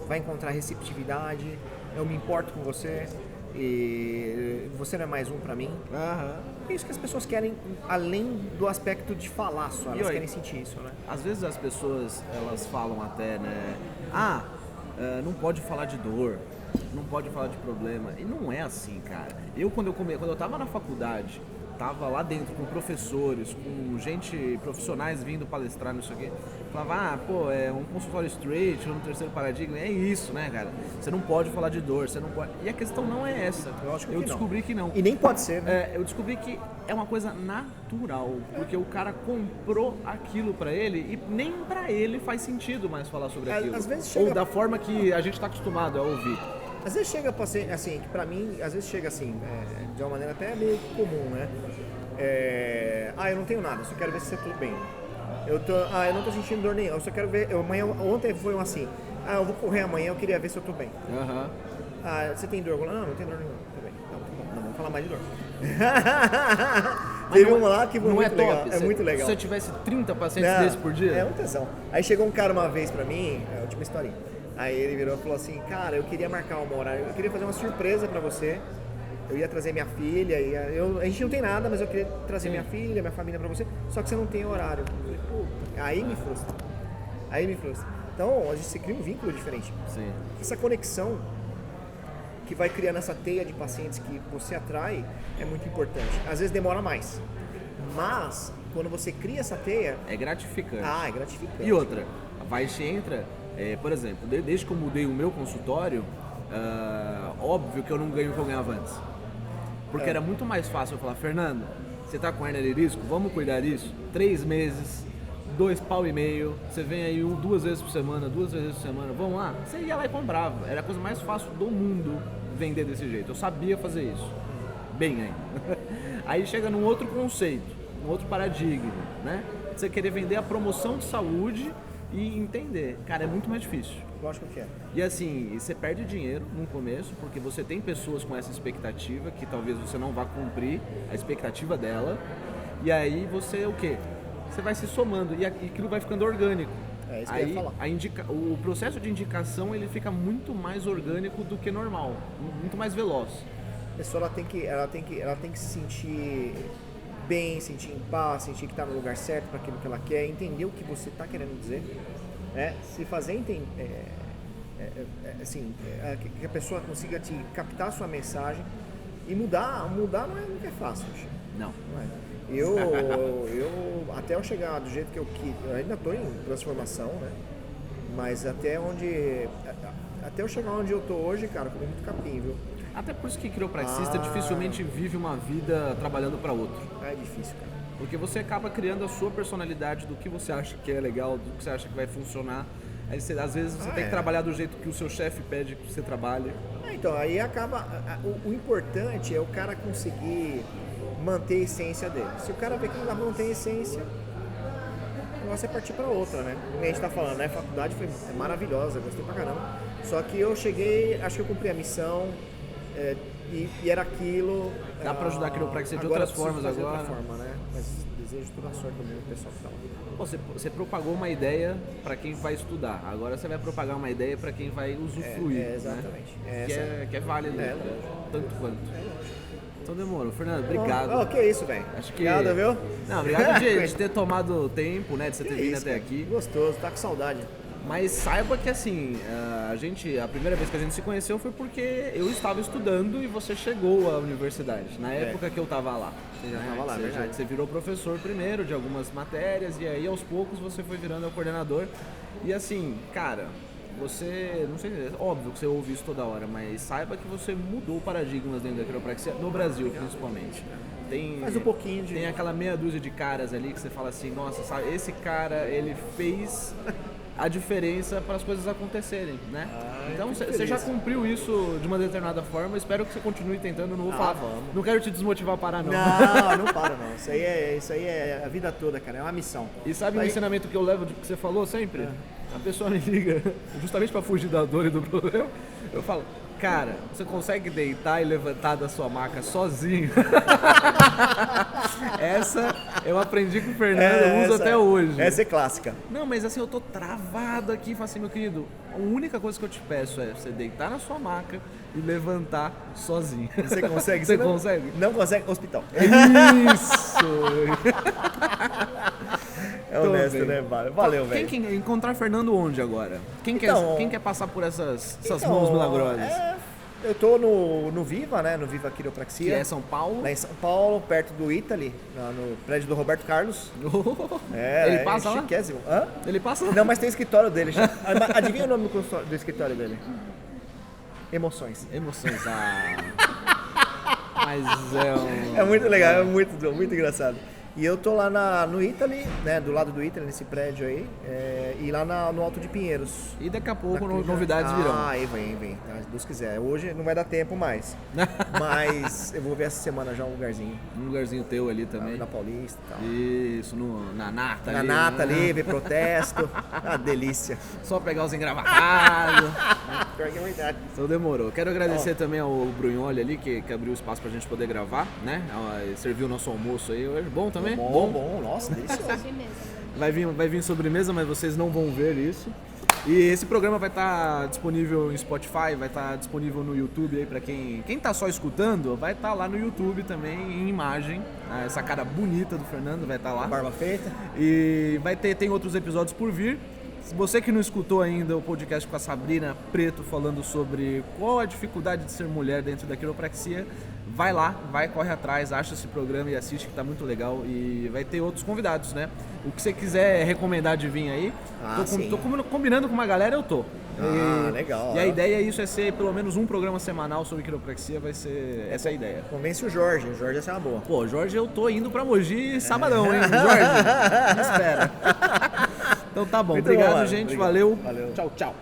vai encontrar receptividade. Eu me importo com você e você não é mais um pra mim. É isso que as pessoas querem, além do aspecto de falar só, elas querem sentir isso, né? Às vezes as pessoas, elas falam até, né? Não pode falar de dor, não pode falar de problema. E não é assim, cara. Quando eu tava na faculdade, tava lá dentro com professores, com profissionais vindo palestrar nisso aqui, falava, é um consultório straight, um terceiro paradigma, é isso, né, cara? Você não pode falar de dor, você não pode... E a questão não é essa. Eu descobri que não. E nem pode ser, né? Eu descobri que é uma coisa natural, porque o cara comprou aquilo pra ele e nem pra ele faz sentido mais falar sobre aquilo. Às vezes ou da forma que a gente tá acostumado a ouvir. Às vezes chega assim, que pra mim, às vezes chega assim, de uma maneira até meio comum, né? Eu não tenho nada, só quero ver se você tá tudo bem. Eu não tô sentindo dor nenhuma, eu só quero ver, ontem foi assim, eu vou correr amanhã, eu queria ver se eu tô bem. Você tem dor? Não tenho dor nenhuma, tô bem. Então, tá bom, não vamos falar mais de dor. Teve um lá que foi muito legal, é muito legal. Se eu tivesse 30 pacientes desses por dia? É um tesão. Aí chegou um cara uma vez pra mim, é a última historinha. Aí ele virou e falou assim, cara, eu queria marcar um horário, eu queria fazer uma surpresa pra você. Eu ia trazer minha filha, a gente não tem nada, mas eu queria trazer minha filha, minha família pra você, só que você não tem horário. Eu falei, puta, aí me frustra. Então, a gente se cria um vínculo diferente. Sim. Essa conexão que vai criando essa teia de pacientes que você atrai é muito importante. Às vezes demora mais, mas quando você cria essa teia... É gratificante. É gratificante. E outra, vai e entra... por exemplo, desde que eu mudei o meu consultório, óbvio que eu não ganho o que eu ganhava antes. Porque era muito mais fácil eu falar, Fernando, você tá com hernia de disco? Vamos cuidar disso? 3 meses, 2,5 pau, você vem aí 2 vezes por semana, vamos lá? Você ia lá e comprava. Era a coisa mais fácil do mundo vender desse jeito. Eu sabia fazer isso. Bem ainda. Aí chega num outro conceito, num outro paradigma, né? Você querer vender a promoção de saúde e entender. Cara, é muito mais difícil. Lógico que é. E assim, você perde dinheiro no começo, porque você tem pessoas com essa expectativa, que talvez você não vá cumprir a expectativa dela, e aí você, o quê? Você vai se somando, e aquilo vai ficando orgânico. É isso que eu ia falar. O processo de indicação, ele fica muito mais orgânico do que normal, muito mais veloz. A pessoa, ela tem que se sentir bem, sentir em paz, sentir que está no lugar certo para aquilo que ela quer, entender o que você está querendo dizer, se fazer que a pessoa consiga te captar a sua mensagem e mudar não é fácil. Não é. Eu até eu chegar do jeito que eu ainda estou em transformação, né? Mas até eu chegar onde eu tô hoje, cara, com muito capim, viu? Até por isso que quiropraxista dificilmente vive uma vida trabalhando para outro. É difícil, cara. Porque você acaba criando a sua personalidade do que você acha que é legal, do que você acha que vai funcionar. Aí às vezes você tem que trabalhar do jeito que o seu chefe pede que você trabalhe. Então, aí acaba... O importante é o cara conseguir manter a essência dele. Se o cara vê que não dá pra manter a essência, o negócio é partir pra outra, né? Como a gente tá falando, né? A faculdade foi maravilhosa, gostei pra caramba. Só que eu cheguei, acho que eu cumpri a missão e era aquilo... Dá pra ajudar a quiropraxia de outras formas agora. De outra forma, né? Mas desejo toda a sorte do mundo pro pessoal que tá lá. Você propagou uma ideia para quem vai estudar, agora você vai propagar uma ideia para quem vai usufruir. Exatamente. Né? Que é válido, tanto quanto. Então demorou. Fernando, obrigado. Oh, que isso, velho. Obrigado, viu? Não, obrigado de ter tomado tempo, né, de você ter vindo até aqui. Gostoso, tá com saudade. Mas saiba que assim, a primeira vez que a gente se conheceu foi porque eu estava estudando e você chegou à universidade, na época que eu estava lá. Você já estava lá, verdade. Você virou professor primeiro de algumas matérias e aí aos poucos você foi virando o coordenador. E assim, cara, você, não sei, é óbvio que você ouve isso toda hora, mas saiba que você mudou paradigmas dentro da quiropraxia, no Brasil principalmente. Faz um pouquinho de... Tem aquela meia dúzia de caras ali que você fala assim, nossa, sabe, esse cara, ele fez a diferença para as coisas acontecerem, né? Então você já cumpriu isso de uma determinada forma, espero que você continue tentando, não vou falar, não quero te desmotivar a parar não. Não para não, isso aí é a vida toda, cara, é uma missão. E sabe o ensinamento que eu levo de que você falou sempre? A pessoa me liga justamente para fugir da dor e do problema, eu falo, cara, você consegue deitar e levantar da sua maca sozinho? Essa eu aprendi com o Fernando, eu uso até hoje. Essa é clássica. Não, mas assim, eu tô travado aqui, falo assim, meu querido, a única coisa que eu te peço é você deitar na sua maca e levantar sozinho. Você consegue? Você consegue? Não consegue? Hospital. Isso! É honesto, né? Valeu, velho. Quem quer encontrar Fernando onde agora? Quem quer passar por essas mãos milagrosas? Eu tô no Viva, né? No Viva Quiropraxia. Que é São Paulo? Lá em São Paulo, perto do Italy, no prédio do Roberto Carlos. Ele passa lá? Chiquésimo. Hã? Ele passa lá? Não, mas tem o escritório dele. Adivinha o nome do escritório dele? Emoções. Emoções, Mas É muito legal, é muito engraçado. E eu tô lá no Italy, né, do lado do Italy, nesse prédio aí, e lá no Alto de Pinheiros. E daqui a pouco novidades virão. Aí vem, se Deus quiser. Hoje não vai dar tempo mais, mas eu vou ver essa semana já um lugarzinho. Um lugarzinho teu ali também. Na Paulista e tal. Isso, na Nata ali. Na Nata ali, ver protesto. Ah, delícia. Só pegar os engravatados. Pior que é verdade. Então demorou. Quero agradecer também ao Brunholi ali, que abriu espaço pra gente poder gravar, né? Serviu o nosso almoço aí hoje. Bom também? Bom. Nossa, delicioso. Vai vir sobremesa, mas vocês não vão ver isso. E esse programa vai estar disponível em Spotify, vai estar disponível no YouTube aí pra quem tá só escutando, vai estar lá no YouTube também em imagem. Essa cara bonita do Fernando vai estar lá. Barba feita. E tem outros episódios por vir. Se você que não escutou ainda o podcast com a Sabrina Preto falando sobre qual a dificuldade de ser mulher dentro da quiropraxia, vai lá, corre atrás, acha esse programa e assiste que tá muito legal e vai ter outros convidados, né? O que você quiser recomendar de vir aí, tô combinando com uma galera, eu tô. Legal. E a ideia é ser pelo menos um programa semanal sobre quiropraxia, vai ser essa a ideia. Convence o Jorge vai ser uma boa. Pô, Jorge, eu tô indo pra Mogi sabadão, hein? Jorge, me espera. Então tá bom, obrigado, gente, valeu. Tchau.